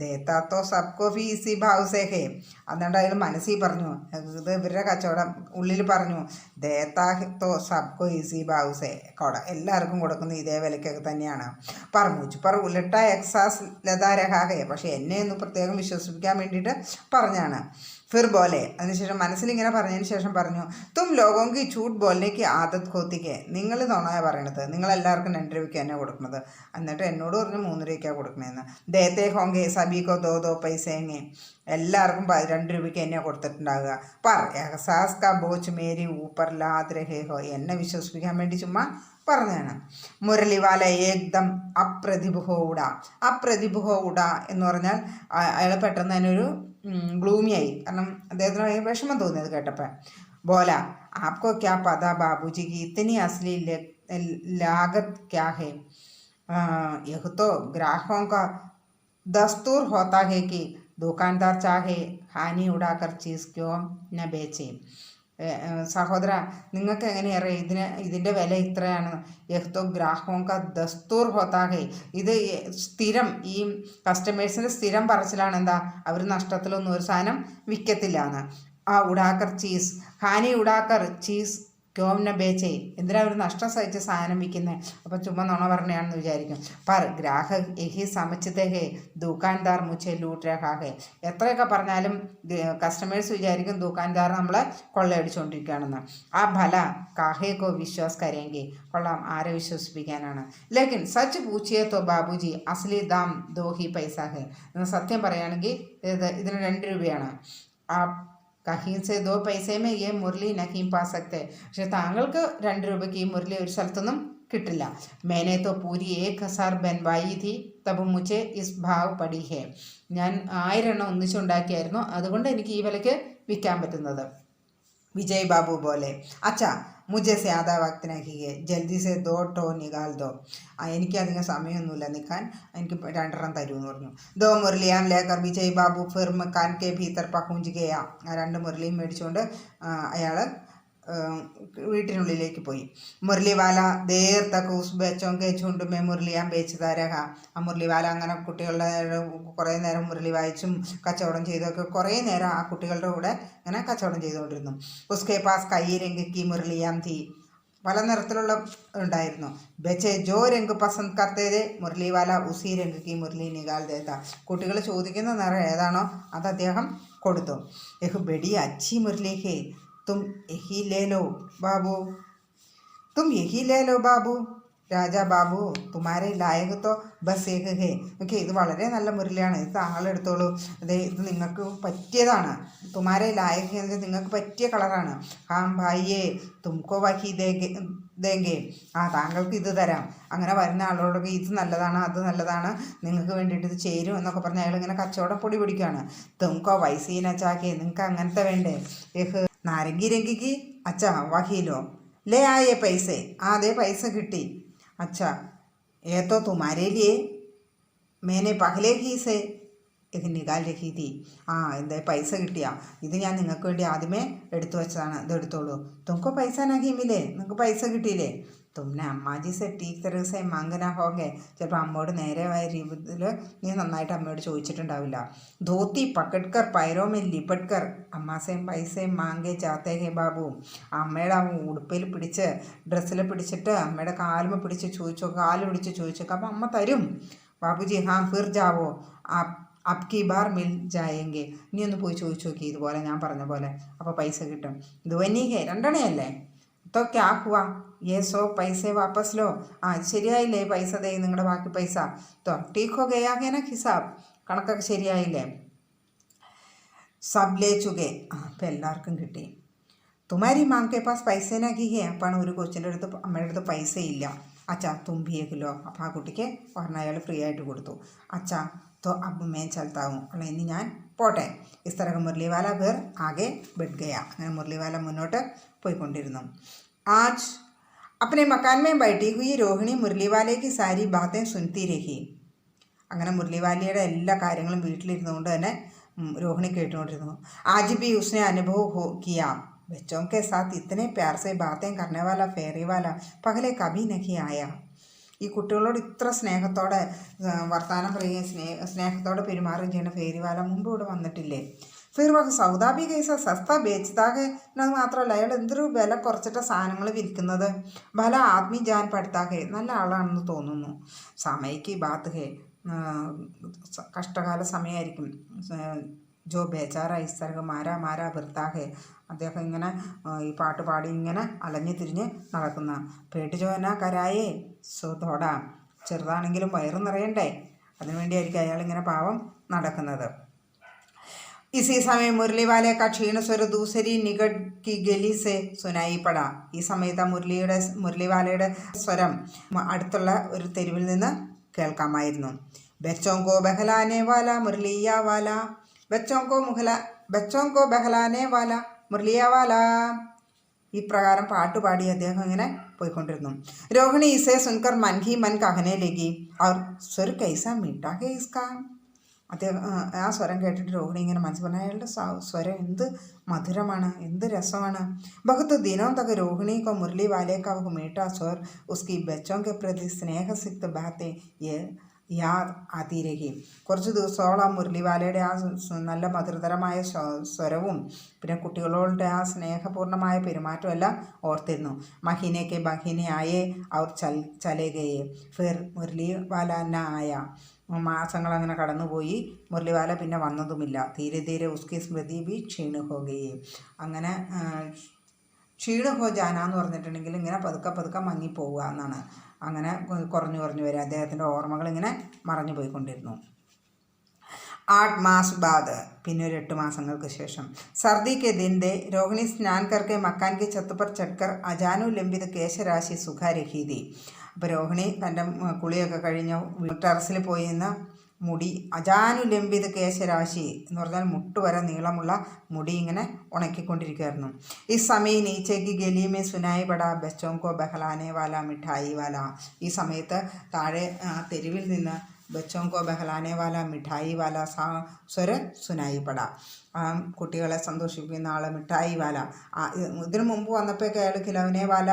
ദേത്താ തോ സബ്കോ ഭി ഇസി ഭാവ് സേ ഹേ. അതുകൊണ്ട് അയാൾ മനസ്സിൽ പറഞ്ഞു, ഇത് ഇവരുടെ കച്ചവടം, ഉള്ളിൽ പറഞ്ഞു, ദേത്താ തോ സബ്കോ ഇസി ഭാവ് സേ, എല്ലാവർക്കും കൊടുക്കുന്ന ഇതേ വിലക്കൊക്കെ തന്നെയാണ്. പറമുച്ച് പറ ഉലട്ട എക്സാസ് ലതാ രഹാ ഹേ. പക്ഷേ എന്നെ ഒന്ന് പ്രത്യേകം വിശ്വസിപ്പിക്കാൻ വേണ്ടിയിട്ട് പറഞ്ഞാണ്. ഫിർ ബോലെ, അതിനുശേഷം മനസ്സിലിങ്ങനെ പറഞ്ഞതിന് ശേഷം പറഞ്ഞു, തും ലോകോങ്കി ചൂട്ട് ബോലിലേക്ക് ആദത്ത് ഹോത്തിക്ക്. നിങ്ങൾ നുണയ പറയണത്, നിങ്ങളെല്ലാവർക്കും 2 രൂപയ്ക്ക് തന്നെ കൊടുക്കുന്നത്. എന്നിട്ട് എന്നോട് പറഞ്ഞു 3 രൂപയ്ക്കാണ് കൊടുക്കണേന്ന്. ദേത്തേ ഹോങ്കെ സബീക്കോ 2 പൈസേങ്ങെ. എല്ലാവർക്കും 2 രൂപയ്ക്ക് തന്നെയാണ് കൊടുത്തിട്ടുണ്ടാവുക. പർ എഹസാസ് കാ ബോച്ച് മേരി ഊപ്പർ ലാദ് രഹേ ഹോ. എന്നെ വിശ്വസിപ്പിക്കാൻ വേണ്ടി ചുമ്മാ പറഞ്ഞതാണ്. മുരളിവാല ഏകദം അപ്രതിഭുഹോവുട എന്ന് പറഞ്ഞാൽ അയാൾ പെട്ടെന്ന് തന്നെ ഒരു ഗ്ലൂമിയായി. കാരണം അദ്ദേഹത്തിന് വിഷമം തോന്നിയത് കേട്ടപ്പോൾ. ബോല ആപ്കോ ക്യാ പതാ ബാബുജിക്ക് ഇത്തനി അസ്ലി ലാഗത് ക്യാ ഹേ. യഹ് തോ ഗ്രാഹകോं का दस्तूर होता है कि दुकानदार चाहे हानि उड़ाकर चीज़ क्यों न बेचे. സഹോദര, നിങ്ങൾക്ക് എങ്ങനെയറിയാം ഇതിൻ്റെ വില ഇത്രയാണ്? യഹ്തോ ഗ്രാഹോങ്ക ദസ്തൂർ ഹോത്താഹേ. ഇത് സ്ഥിരം, ഈ കസ്റ്റമേഴ്സിൻ്റെ സ്ഥിരം പറച്ചിലാണ്. എന്താ, അവർ നഷ്ടത്തിലൊന്നും ഒരു സാധനം വിൽക്കത്തില്ല എന്ന്. ആ ഉടാക്കർ ചീസ് ഹാനി ഉടാക്കർ ചീസ് ക്യോം ന ബേച്ചേ, എന്തിനാ ഒരു നഷ്ടം സഹിച്ച് സാധനം വിൽക്കുന്നത്? അപ്പം ചുമ്മാ നുണ പറഞ്ഞാണെന്ന് വിചാരിക്കും. പർ ഗ്രാഹക് യഹി സമജ്തേ ഹേ ദുക്കാൻദാർ മുझे ലൂട്ട് രഹാ ഹേ. എത്രയൊക്കെ പറഞ്ഞാലും കസ്റ്റമേഴ്സ് വിചാരിക്കും ദുക്കാൻദാർ നമ്മളെ കൊള്ളയടിച്ചുകൊണ്ടിരിക്കുകയാണെന്ന്. ആ ഭല കാഹേ കോ വിശ്വാസ് കരേങ്കെ, കൊള്ളാം, ആരെ വിശ്വസിപ്പിക്കാനാണ്. ലേക്കിൻ സച്ച് പൂച്ചിയെ തോ ബാബുജി അസ്ലി ദാം ദോ ഹി പൈസ ഹേ. സത്യം പറയുകയാണെങ്കിൽ ഇതിന് 2 രൂപയാണ്. ആ കहीं से 2 पैसे में ये മുരളി नहीं पा सकते. പക്ഷെ താങ്കൾക്ക് 2 രൂപയ്ക്ക് ഈ മുരളി ഒരു സ്ഥലത്തൊന്നും കിട്ടില്ല. मैंने तो पूरी 1000 बनवाई थी तब मुझे इस भाव पड़ी है. ഞാൻ 1000 എണ്ണം ഒന്നിച്ചുണ്ടാക്കിയായിരുന്നു, അതുകൊണ്ട് എനിക്ക് ഈ വിലയ്ക്ക് വിൽക്കാൻ പറ്റുന്നത്. വിജയ് ബാബു പോലെ അച്ഛാ മുझे ज़्यादा वक्त नहीं है, जल्दी से 2 ठो निकाल दो. എനിക്കധികം സമയമൊന്നുമില്ല നിൽക്കാൻ, എനിക്ക് 2 എണ്ണം തരുമെന്ന് പറഞ്ഞു. 2 മുരളിയാം ലേക്കർ വിജയ് ബാബു ഫിർ മക്കാൻ കെ ഭീതർ പഹുഞ്ച് ഗയ. 2 മുരളിയും മേടിച്ചുകൊണ്ട് അയാൾ വീട്ടിനുള്ളിലേക്ക് പോയി. മുരളിവാല ദേർ തക്ക് ഉസ് ബച്ചോം കെ ചുണ്ട് മേ മുരളിയാം ബേച്ചതാ രഹ. ആ മുരളിവാല അങ്ങനെ കുട്ടികളുടെ കുറേ നേരം മുരളി വായിച്ചും കച്ചവടം ചെയ്തൊക്കെ കുറേ നേരം ആ കുട്ടികളുടെ കൂടെ ഇങ്ങനെ കച്ചവടം ചെയ്തുകൊണ്ടിരുന്നു. ഉസ്കെ പാസ് കൈ രംഗിക്ക് മുരളിയാം തീ. പല നിറത്തിലുള്ള ഉണ്ടായിരുന്നു. ബച്ചെ ജോ രംഗ് പസന്ത് കർത്തേതെ മുരളിവാല ഉസി രംഗിക്ക് മുരളി നികാൽ ദേത്ത. കുട്ടികൾ ചോദിക്കുന്ന നിറം ഏതാണോ അത് അദ്ദേഹം കൊടുത്തു. യഹ് ബെഡി അച്ചി മുരളി ഹേ, तुम यही ले लो बाबू, तुम यही ले लो बाबू. രാജാ ബാബു തുമാരെ ലായക് തോ ബസ് ഏക് ഹേ. ഓക്കെ, ഇത് വളരെ നല്ല മുരളിയാണ്, ഇത് താങ്കളെടുത്തോളൂ, ഇത് നിങ്ങൾക്ക് പറ്റിയതാണ്. തുമാരെ ലായക് എന്ന് വെച്ചാൽ നിങ്ങൾക്ക് പറ്റിയ കളറാണ്. ഹാം ഭായിയേ തുംകോ വഹി ദേങ്കെ. താങ്കൾക്ക് ഇത് തരാം. അങ്ങനെ വരുന്ന ആളോടൊക്കെ ഇത് നല്ലതാണ്, അത് നല്ലതാണ്, നിങ്ങൾക്ക് വേണ്ടിയിട്ട് ഇത് ചേരും എന്നൊക്കെ പറഞ്ഞ് അയാൾ ഇങ്ങനെ കച്ചവടം പൊടി പിടിക്കുകയാണ്. തുംകോ വൈസീന ചാക്കേ, നിങ്ങൾക്ക് അങ്ങനത്തെ വേണ്ടേ? ഏഹ് നാരങ്ങി രംഗിക്ക് അച്ഛാ വഹീലോ ലേ ആയേ പൈസേ. അതേ പൈസ കിട്ടി. अच्छा ये तो तुम्हारे लिए मैंने पहले ही से ഇത് നികാൽ രഹി തീ. എന്താ പൈസ കിട്ടിയാ? ഇത് ഞാൻ നിങ്ങൾക്ക് വേണ്ടി ആദ്യമേ എടുത്തു വെച്ചതാണ്, ഇത് എടുത്തോളൂ. തുമക്കോ പൈസ നഹീമില്ലേ, നിങ്ങൾക്ക് പൈസ കിട്ടിയില്ലേ? തുമ്നെ അമ്മാജി സെ ടീക്ക് തരസെ മാങ്കന ഹോകെ. ചിലപ്പോൾ അമ്മയോട് നേരെയായ രീതിയിൽ നീ നന്നായിട്ട് അമ്മയോട് ചോദിച്ചിട്ടുണ്ടാവില്ല. ധോത്തി പക്കട്കർ പൈരോമേ ലിപട്കർ അമ്മാസേം പൈസയും മാങ്കെ ചാത്തേ ഹേ ബാബു. അമ്മയുടെ ആ ഉടുപ്പിൽ പിടിച്ച് ഡ്രസ്സിൽ പിടിച്ചിട്ട് അമ്മയുടെ കാലുമ പിടിച്ച് ചോദിച്ചോ, കാല് പിടിച്ച് ചോദിച്ചോക്കെ, അപ്പം അമ്മ തരും. ബാബുജി ഫിർ ജാവോ അബ്കി ബാർ മിൽ ജായെങ്കിൽ. നീ ഒന്ന് പോയി ചോദിച്ചു നോക്കി ഇതുപോലെ ഞാൻ പറഞ്ഞ പോലെ, അപ്പോൾ പൈസ കിട്ടും. ധ്വനികെ 2 അണയല്ലേ? तो क्या हुआ, ये 100 पैसे वापस लो. ശരിയായില്ലേ പൈസ? ദേ നിങ്ങളുടെ ബാക്കി പൈസ. तो ठीक हो गया है ना हिसाब, കണക്കൊക്കെ ശരിയായില്ലേ? സബ് ലേ ചുകെ. അപ്പം എല്ലാവർക്കും കിട്ടി. തുമാരി മാങ്കെ പാസ് പൈസ നഹീ ഹേ. അപ്പോൾ ഒരു കൊച്ചിൻ്റെ അടുത്ത് അമ്മയുടെ അടുത്ത് പൈസ ഇല്ല. അച്ഛാ തും ഭി ഏക് ലോ. അപ്പോൾ ആ കുട്ടിക്ക് പറഞ്ഞ അയാൾ ഫ്രീ ആയിട്ട് കൊടുത്തു. അച്ഛാ तो अब मैं चलता हूँ, അല്ല ഇനി ഞാൻ പോട്ടെ. इस तरह മുരളിവാല फिर आगे बढ़ गया. അങ്ങനെ മുരളിവാല മുന്നോട്ട് പോയിക്കൊണ്ടിരുന്നു. आज अपने मकान में बैठी हुई रोहिणी मुरलीवाले की सारी बातें सुनती रही. അങ്ങനെ മുരളിവാലയുടെ എല്ലാ കാര്യങ്ങളും വീട്ടിലിരുന്നുകൊണ്ട് തന്നെ രോഹിണി കേട്ടുകൊണ്ടിരുന്നു. आज भी उसने अनुभव किया, बच्चों के साथ इतने प्यार से बातें करने वाला फेरी वाला पहले कभी नहीं आया. ഈ കുട്ടികളോട് ഇത്ര സ്നേഹത്തോടെ വർത്തമാനം പറയുകയും സ്നേഹത്തോടെ പെരുമാറുകയും ചെയ്യുന്ന ഫേരിവാല മുമ്പ് ഇവിടെ വന്നിട്ടില്ലേ? ഫിർ വഹ് സൗദാബി കൈസ സസ്ത ബേച്ചതാകെ എന്നത് മാത്രമല്ല, അയാൾ എന്തൊരു വില കുറച്ചിട്ട സാധനങ്ങൾ വിൽക്കുന്നത്. ഭല ആത്മീ ജാൻ പഠിത്താകെ, നല്ല ആളാണെന്ന് തോന്നുന്നു. സമയ്ക്ക് ബാത്ത് ഹേ, കഷ്ടകാല സമയമായിരിക്കും. ജോ ബേച്ചാറ ഇസ്തർഗ മാരാ മാരാ ഭർത്താഹെ. അദ്ദേഹം ഇങ്ങനെ ഈ പാട്ട് പാടി ഇങ്ങനെ അലഞ്ഞു തിരിഞ്ഞ് നടക്കുന്ന. പേട്ട് ചോന കരായേ സോതോട. ചെറുതാണെങ്കിലും വയറ് നിറയണ്ടേ, അതിനുവേണ്ടിയായിരിക്കും അയാളിങ്ങനെ പാവം നടക്കുന്നത്. इसी समय मुरली वाले का क्षीण स्वर दूसरी निकट की गली से सुनाई पड़ा. ഈ സമയത്ത് മുരളിവാലയുടെ സ്വരം അടുത്തുള്ള ഒരു തെരുവിൽ നിന്ന് കേൾക്കാമായിരുന്നു. ബച്ചോं को बहलाने वाला मुरलिया वाला, बच्चों को बहलाने वाला मुरलिया वाला. ഇപ്രകാരം പാട്ടുപാടി അദ്ദേഹം ഇങ്ങനെ പോയിക്കൊണ്ടിരുന്നു. രോഹിണി ഇസേ സുൻകർ മൻ ഹി മൻ കഹനെ ലഗി और स्वर कैसा मीठा है इसका. അദ്ദേഹം ആ സ്വരം കേട്ടിട്ട് രോഹിണി ഇങ്ങനെ മനസ്സ് പറഞ്ഞു, അയാളുടെ സ്വരം എന്ത് മധുരമാണ്, എന്ത് രസമാണ്. बहुत दिनों तक रोहिणी को मुरली वाले का वो मीठा स्वर, उसकी बच्चों के प्रति स्नेह सिक्त बातें യാദ് ആതി രഹി. കുറച്ച് ദിവസത്തോളം മുരളിവാലയുടെ ആ നല്ല മധുരതരമായ സ്വരവും പിന്നെ കുട്ടികളോട് ആ സ്നേഹപൂർണ്ണമായ പെരുമാറ്റം എല്ലാം ഓർത്തിരുന്നു. മഹീനയ്ക്ക് ബഹീനയായേ അവർ ചലേ ഗയേ ഫിർ മുരളിവാല ന ആയ. മാസങ്ങൾ അങ്ങനെ കടന്നുപോയി, മുരളിവാല പിന്നെ വന്നതുമില്ല. ധീരെ ധീരെ ഉസ്കി സ്മൃതി ബി ക്ഷീണ ഹോ ഗയി. അങ്ങനെ ക്ഷീണ ഹോ ജാന എന്ന് പറഞ്ഞിട്ടുണ്ടെങ്കിൽ ഇങ്ങനെ പതുക്കെ പതുക്കെ മങ്ങിപ്പോവുക എന്നാണ്. അങ്ങനെ കുറഞ്ഞു കുറഞ്ഞു വരിക, അദ്ദേഹത്തിൻ്റെ ഓർമ്മകൾ ഇങ്ങനെ മറഞ്ഞു പോയിക്കൊണ്ടിരുന്നു. 8 മാസ് ബാദ്, പിന്നെ ഒരു 8 മാസങ്ങൾക്ക് ശേഷം, സർദി കെ ദിൻ ദേ രോഹിണി സ്നാൻ കർക്കെ മക്കാൻ കി ഛത്ത് പർ ചട്കർ അജാനുലംബിത കേശരാശി സുഖാരഹീതി. അപ്പോൾ രോഹിണി തൻ്റെ കുളിയൊക്കെ കഴിഞ്ഞ് ടെറസിൽ പോയി നിന്ന് മുടി അജാനുലംബിത കേശരാശി എന്ന് പറഞ്ഞാൽ മുട്ടുവരെ നീളമുള്ള മുടി ഇങ്ങനെ ഉണക്കിക്കൊണ്ടിരിക്കുകയായിരുന്നു. ഈ സമയം നീച്ചേക്ക് ഗലിമേ സുനായി പട ബച്ചോങ്കോ ബഹലാനെ വാല മിഠായി വാല. ഈ സമയത്ത് താഴെ തെരുവിൽ നിന്ന് ബച്ചോങ്കോ ബഹലാനെ വാല മിഠായി വാല സ്വര സുനായി പട, കുട്ടികളെ സന്തോഷിപ്പിക്കുന്ന ആൾ മിഠായി വാല. ഇതിനു മുമ്പ് വന്നപ്പോഴൊക്കെ അയാൾ ഖിലവനെ വാല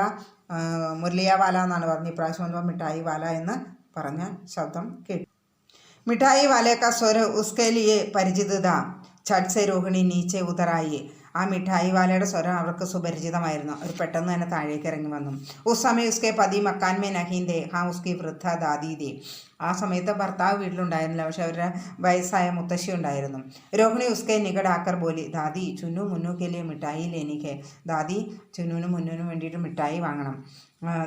മുരളിയ വാല എന്നാണ് പറഞ്ഞത്. ഇപ്രാവശ്യം വന്നപ്പോൾ മിഠായി വാല എന്ന് പറഞ്ഞ ശബ്ദം കേട്ടു. മിഠായി വാലെ കാ സ്വര ഉസ്കെ ലിയെ പരിചിത താ. ഛട്ട് സെ രോഹിണി നീച്ചെ ഉതറായി. ആ മിഠായി വാലയുടെ സ്വരം അവർക്ക് സുപരിചിതമായിരുന്നു. അവർ പെട്ടെന്ന് തന്നെ താഴേക്ക് ഇറങ്ങി വന്നു. ഉസ് സമയം ഉസ്കെ പതി മക്കാൻ മേ നഹീന്ദേ ഹാ ഉസ്കി വൃദ്ധ ദാദി ദേ. ആ സമയത്ത് ഭർത്താവ് വീട്ടിലുണ്ടായിരുന്നില്ല, പക്ഷെ അവരുടെ വയസ്സായ മുത്തശ്ശി ഉണ്ടായിരുന്നു. രോഹിണി ഉസ്കെ നികട് ആക്കർ ബോലി ദാദി ചുന്നു മുന്നു കെ ലിയെ മിഠായി ലേനിക്ക്. ദാദി ചുന്നുവിനും മുന്നുവിനും വേണ്ടിയിട്ട് മിഠായി വാങ്ങണം.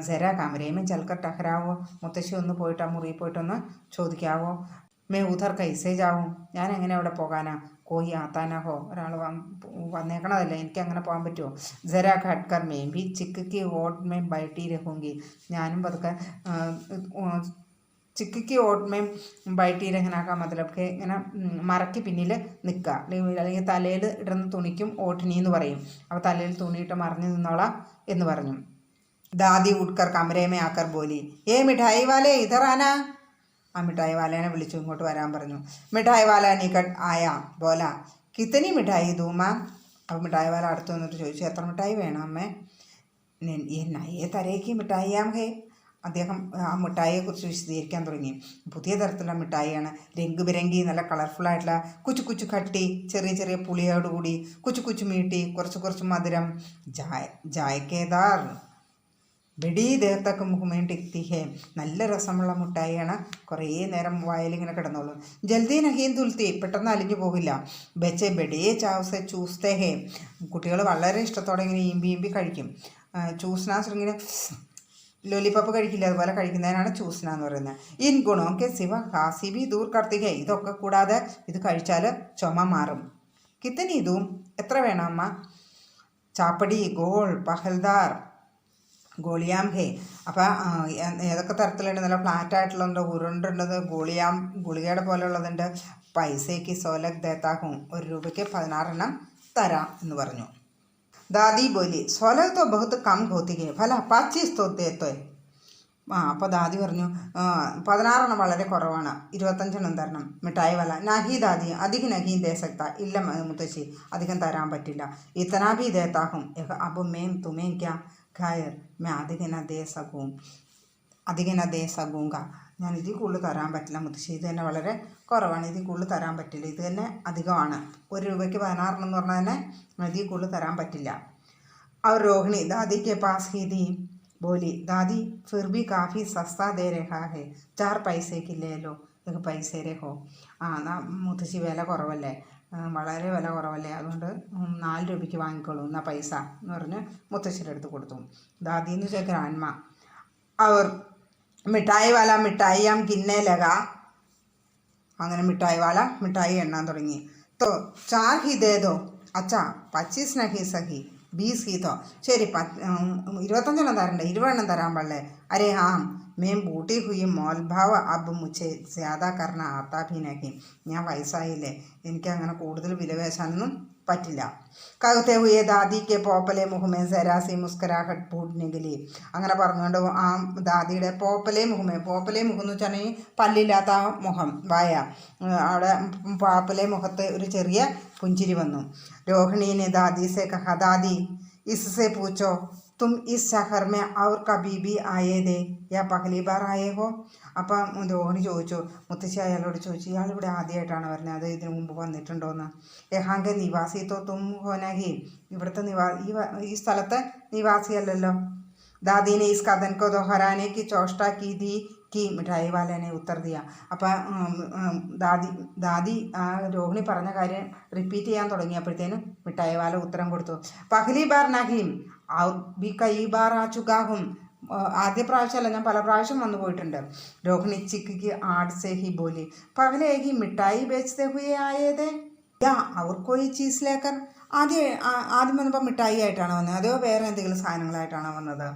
സെര കമരയുമേ ചൽക്കർ ടഹരാവോ. മുത്തശ്ശി ഒന്ന് പോയിട്ട് ആ മുറിയിൽ പോയിട്ടൊന്ന് ചോദിക്കാവോ. മേ ഉധർ കൈസേ ജാവും. ഞാൻ എങ്ങനെ അവിടെ പോകാനാ? കോയി ആത്താനാഹോ, ഒരാൾ വന്നേക്കണതല്ലേ, എനിക്ക് അങ്ങനെ പോകാൻ പറ്റുമോ? ജരാ ഘട്കർ മേ ഭി ചിക്കക്ക് ഓട്ട് മേ ബൈട്ടി രഹൂങ്കി. ഞാനും പതുക്കെ ചിക്കക്ക് ഓട്ട് മേ ബൈട്ടി രഹനാക്കാൻ മതലബ് ഇങ്ങനെ മറയ്ക്ക് പിന്നിൽ നിൽക്കുക, അല്ലെങ്കിൽ തലയിൽ ഇടുന്ന തുണിക്കും ഓട്ടിനി എന്ന് പറയും. അപ്പോൾ തലയിൽ തുണിയിട്ട് മറിഞ്ഞു നിന്നോളാം എന്ന് പറഞ്ഞു. ദാദി ഉട്കർ കമരേമേ ആക്കർ ബോലി ഏ മിഠായി വാലേ ഇതറാനാ. ആ മിഠായി വാലേനെ വിളിച്ചു ഇങ്ങോട്ട് വരാൻ പറഞ്ഞു. മിഠായി വാല നികട്ട് ആയ ബോല കിത്തനി മിഠായി ദൂമ. അപ്പോൾ മിഠായി വാല അടുത്ത് വന്നിട്ട് ചോദിച്ചു, എത്ര മിഠായി വേണം അമ്മേ? നയേ തരേക്ക് മിഠായിയാം ഹേ. അദ്ദേഹം ആ മിഠായിയെക്കുറിച്ച് വിശദീകരിക്കാൻ തുടങ്ങി. പുതിയ തരത്തിലുള്ള മിഠായിയാണ്, രംഗ് ബിരങ്കി, നല്ല കളർഫുള്ളായിട്ടുള്ള കുച്ചു കുച്ചു കട്ടി, ചെറിയ ചെറിയ പുളിയോടുകൂടി, കുച്ചു കുച്ചു മീട്ടി, കുറച്ച് കുറച്ച് മധുരം. ജായക്കേദാർ ബെഡി ദേഹത്തൊക്കെ മുഖമേൻ ടിക്തി ഹേ. നല്ല രസമുള്ള മുട്ടായിയാണ്, കുറേ നേരം വായിലിങ്ങനെ കിടന്നോളൂ. ജൽദി നഹീൻ തുൽത്തി, പെട്ടെന്ന് അലിഞ്ഞു പോകില്ല. ബെച്ചെ ബെഡിയെ ചാവസെ ചൂസ്തേ ഹേ. കുട്ടികൾ വളരെ ഇഷ്ടത്തോടെ ഇങ്ങനെ ഈമ്പി കഴിക്കും. ചൂസ്നാസ് ഇങ്ങനെ ലോലിപ്പപ്പ് കഴിക്കില്ല, അതുപോലെ കഴിക്കുന്നതിനാണ് ചൂസ്ന എന്ന് പറയുന്നത്. ഇൻ ഗുണമൊക്കെ ശിവ ഹാസി ബി ദൂർ കർത്തിക. ഇതൊക്കെ കൂടാതെ ഇത് കഴിച്ചാൽ ചുമ മാറും. കിത്തനി ഇതും, എത്ര വേണം അമ്മ? ചാപ്പടി ഗോൾ പഹൽദാർ ഗോളിയാം ഹേ. അപ്പോൾ ഏതൊക്കെ തരത്തിലുണ്ട്? നല്ല ഫ്ലാറ്റായിട്ടുള്ളത്, ഉരുണ്ടുള്ളത്, ഗുളികയുടെ പോലെയുള്ളതുണ്ട്. പൈസയ്ക്ക് സോലക് ദേത്താക്കും, 1 രൂപയ്ക്ക് 16 തരാം എന്ന് പറഞ്ഞു. ദാദി ബോലി സോലക് തോ ബഹുത്ത് കം ഹോത്തികെ ഫല 25 തോ ദേത്തോ. അപ്പോൾ ദാദി പറഞ്ഞു 16 വളരെ കുറവാണ്, 25 തരണം. മിഠായി വല നഹി ദാദി അധികം നഹി ദേ സക്ത. ഇല്ല മുത്തശ്ശി, അധികം തരാൻ പറ്റില്ല. ഇത്തനാ ഭി ദേത്താഹും അബ് മേം തുമേ ക്യാ ഖായർ മേ അധികം ദേ സകൂങ്ക. ഞാൻ ഇതിൽ കൂടുതൽ തരാൻ പറ്റില്ല മുത്തശ്ശി, ഇത് തന്നെ വളരെ കുറവാണ്, ഇതിൽ കൂടുതൽ തരാൻ പറ്റില്ല, ഇത് തന്നെ അധികമാണ്. 1 രൂപയ്ക്ക് 16 എന്ന് പറഞ്ഞാൽ തന്നെ ഇതിൽ കൂടുതൽ തരാൻ പറ്റില്ല. അവർ രോഹിണി ദാദി കെ പാസ് ഹി ദി ബോലി ദാദി ഫിർ ഭി കാഫി സസ്താ ദേ രഹാ ഹേ 4 പൈസയ്ക്ക് ഇല്ലേലോ ഇത് പൈസ രഹോ. മുത്തശ്ശി വില കുറവല്ലേ, വളരെ വില കുറവല്ലേ, അതുകൊണ്ട് 4 രൂപയ്ക്ക് വാങ്ങിക്കോളൂ, എന്നാൽ പൈസ എന്ന് പറഞ്ഞ് മുത്തശ്ശിയുടെ അടുത്ത് കൊടുത്തു. ദാദി എന്ന് വെച്ചാൽ ഗ്രാൻഡ്മ. അവർ മിഠായി വാല മിഠായിയാം കിന്നെ ലഗ. അങ്ങനെ മിഠായി വാല മിഠായി എണ്ണാൻ തുടങ്ങി. തോ 4 ഹി ദേ ദോ അച്ഛാ 25 നഹി സഹി 20 ഹി തോ. ശരി 25 തരണ്ടേ, 20 തരാൻ പാടില്ലേ? അരേ ഹാം മേം ബൂട്ടി ഹുയി മോൽഭാവ് അബ് മുച്ചെ സ്യാദാ കർണ ആത്താ ഭി നഹി. ഞാൻ വയസ്സായില്ലേ, എനിക്ക് അങ്ങനെ കൂടുതൽ വില പേശാനൊന്നും പറ്റില്ല. കഹത്തെ ഹുയെ ദാദിക്ക് പോപ്പലെ മുഹമ്മേ സെരാസി മുസ്കരാഹട്ട് പൂട്നെഗലി. അങ്ങനെ പറഞ്ഞുകൊണ്ട് ആ ദാദിയുടെ പോപ്പലെ മുഖം എന്ന് വെച്ചാൽ പല്ലില്ലാത്ത ആ മുഖം, വായ, അവിടെ പോപ്പലെ മുഖത്ത് ഒരു ചെറിയ പുഞ്ചിരി വന്നു. രോഹിണീനെ ദാദി സെ കഹ ദാദി इससे पूछो तुम इस शहर में और कभी भी आए थे या पहली बार आए हो. അപ്പം രോഹിണി ചോദിച്ചു, മുത്തശ്ശി അയാളോട് ചോദിച്ചു, ഇയാൾ ഇവിടെ ആദ്യമായിട്ടാണ് വരുന്നത്, അത് ഇതിനു മുമ്പ് വന്നിട്ടുണ്ടോയെന്ന്. യഹാങ്കെ നിവാസി തോ തും ഹോനഹി, ഇവിടുത്തെ ഈ സ്ഥലത്തെ നിവാസിയല്ലല്ലോ. दादी ने इस कथन को दोहराने की चेष्टा की थी कि മിഠായി വാലേനെ ഉത്തർ ദിയ. അപ്പം ദാദി ആ രോഹിണി പറഞ്ഞ കാര്യം റിപ്പീറ്റ് ചെയ്യാൻ തുടങ്ങിയപ്പോഴത്തേനും മിഠായി വാല ഉത്തരം കൊടുത്തു. പഹ്ലി ബാർ നഹീം ഔർ ബി കൈ ബാർ ആ ചുകാഹും, ആദ്യ പ്രാവശ്യമല്ല, ഞാൻ പല പ്രാവശ്യം വന്നു പോയിട്ടുണ്ട്. രോഹിണി ചിക്കിക്ക് ആട് സേ ഹി ബോലി പഹ്ലേഹി മിഠായി ബേച്ചത്തെ ഹുയെ ആയേതേ യാ അവർ കോയി ചീസ് ലേക്കർ. ആദ്യം വന്നപ്പോൾ മിഠായി ആയിട്ടാണ് വന്നത്, അതോ വേറെ എന്തെങ്കിലും സാധനങ്ങളായിട്ടാണോ വന്നത്?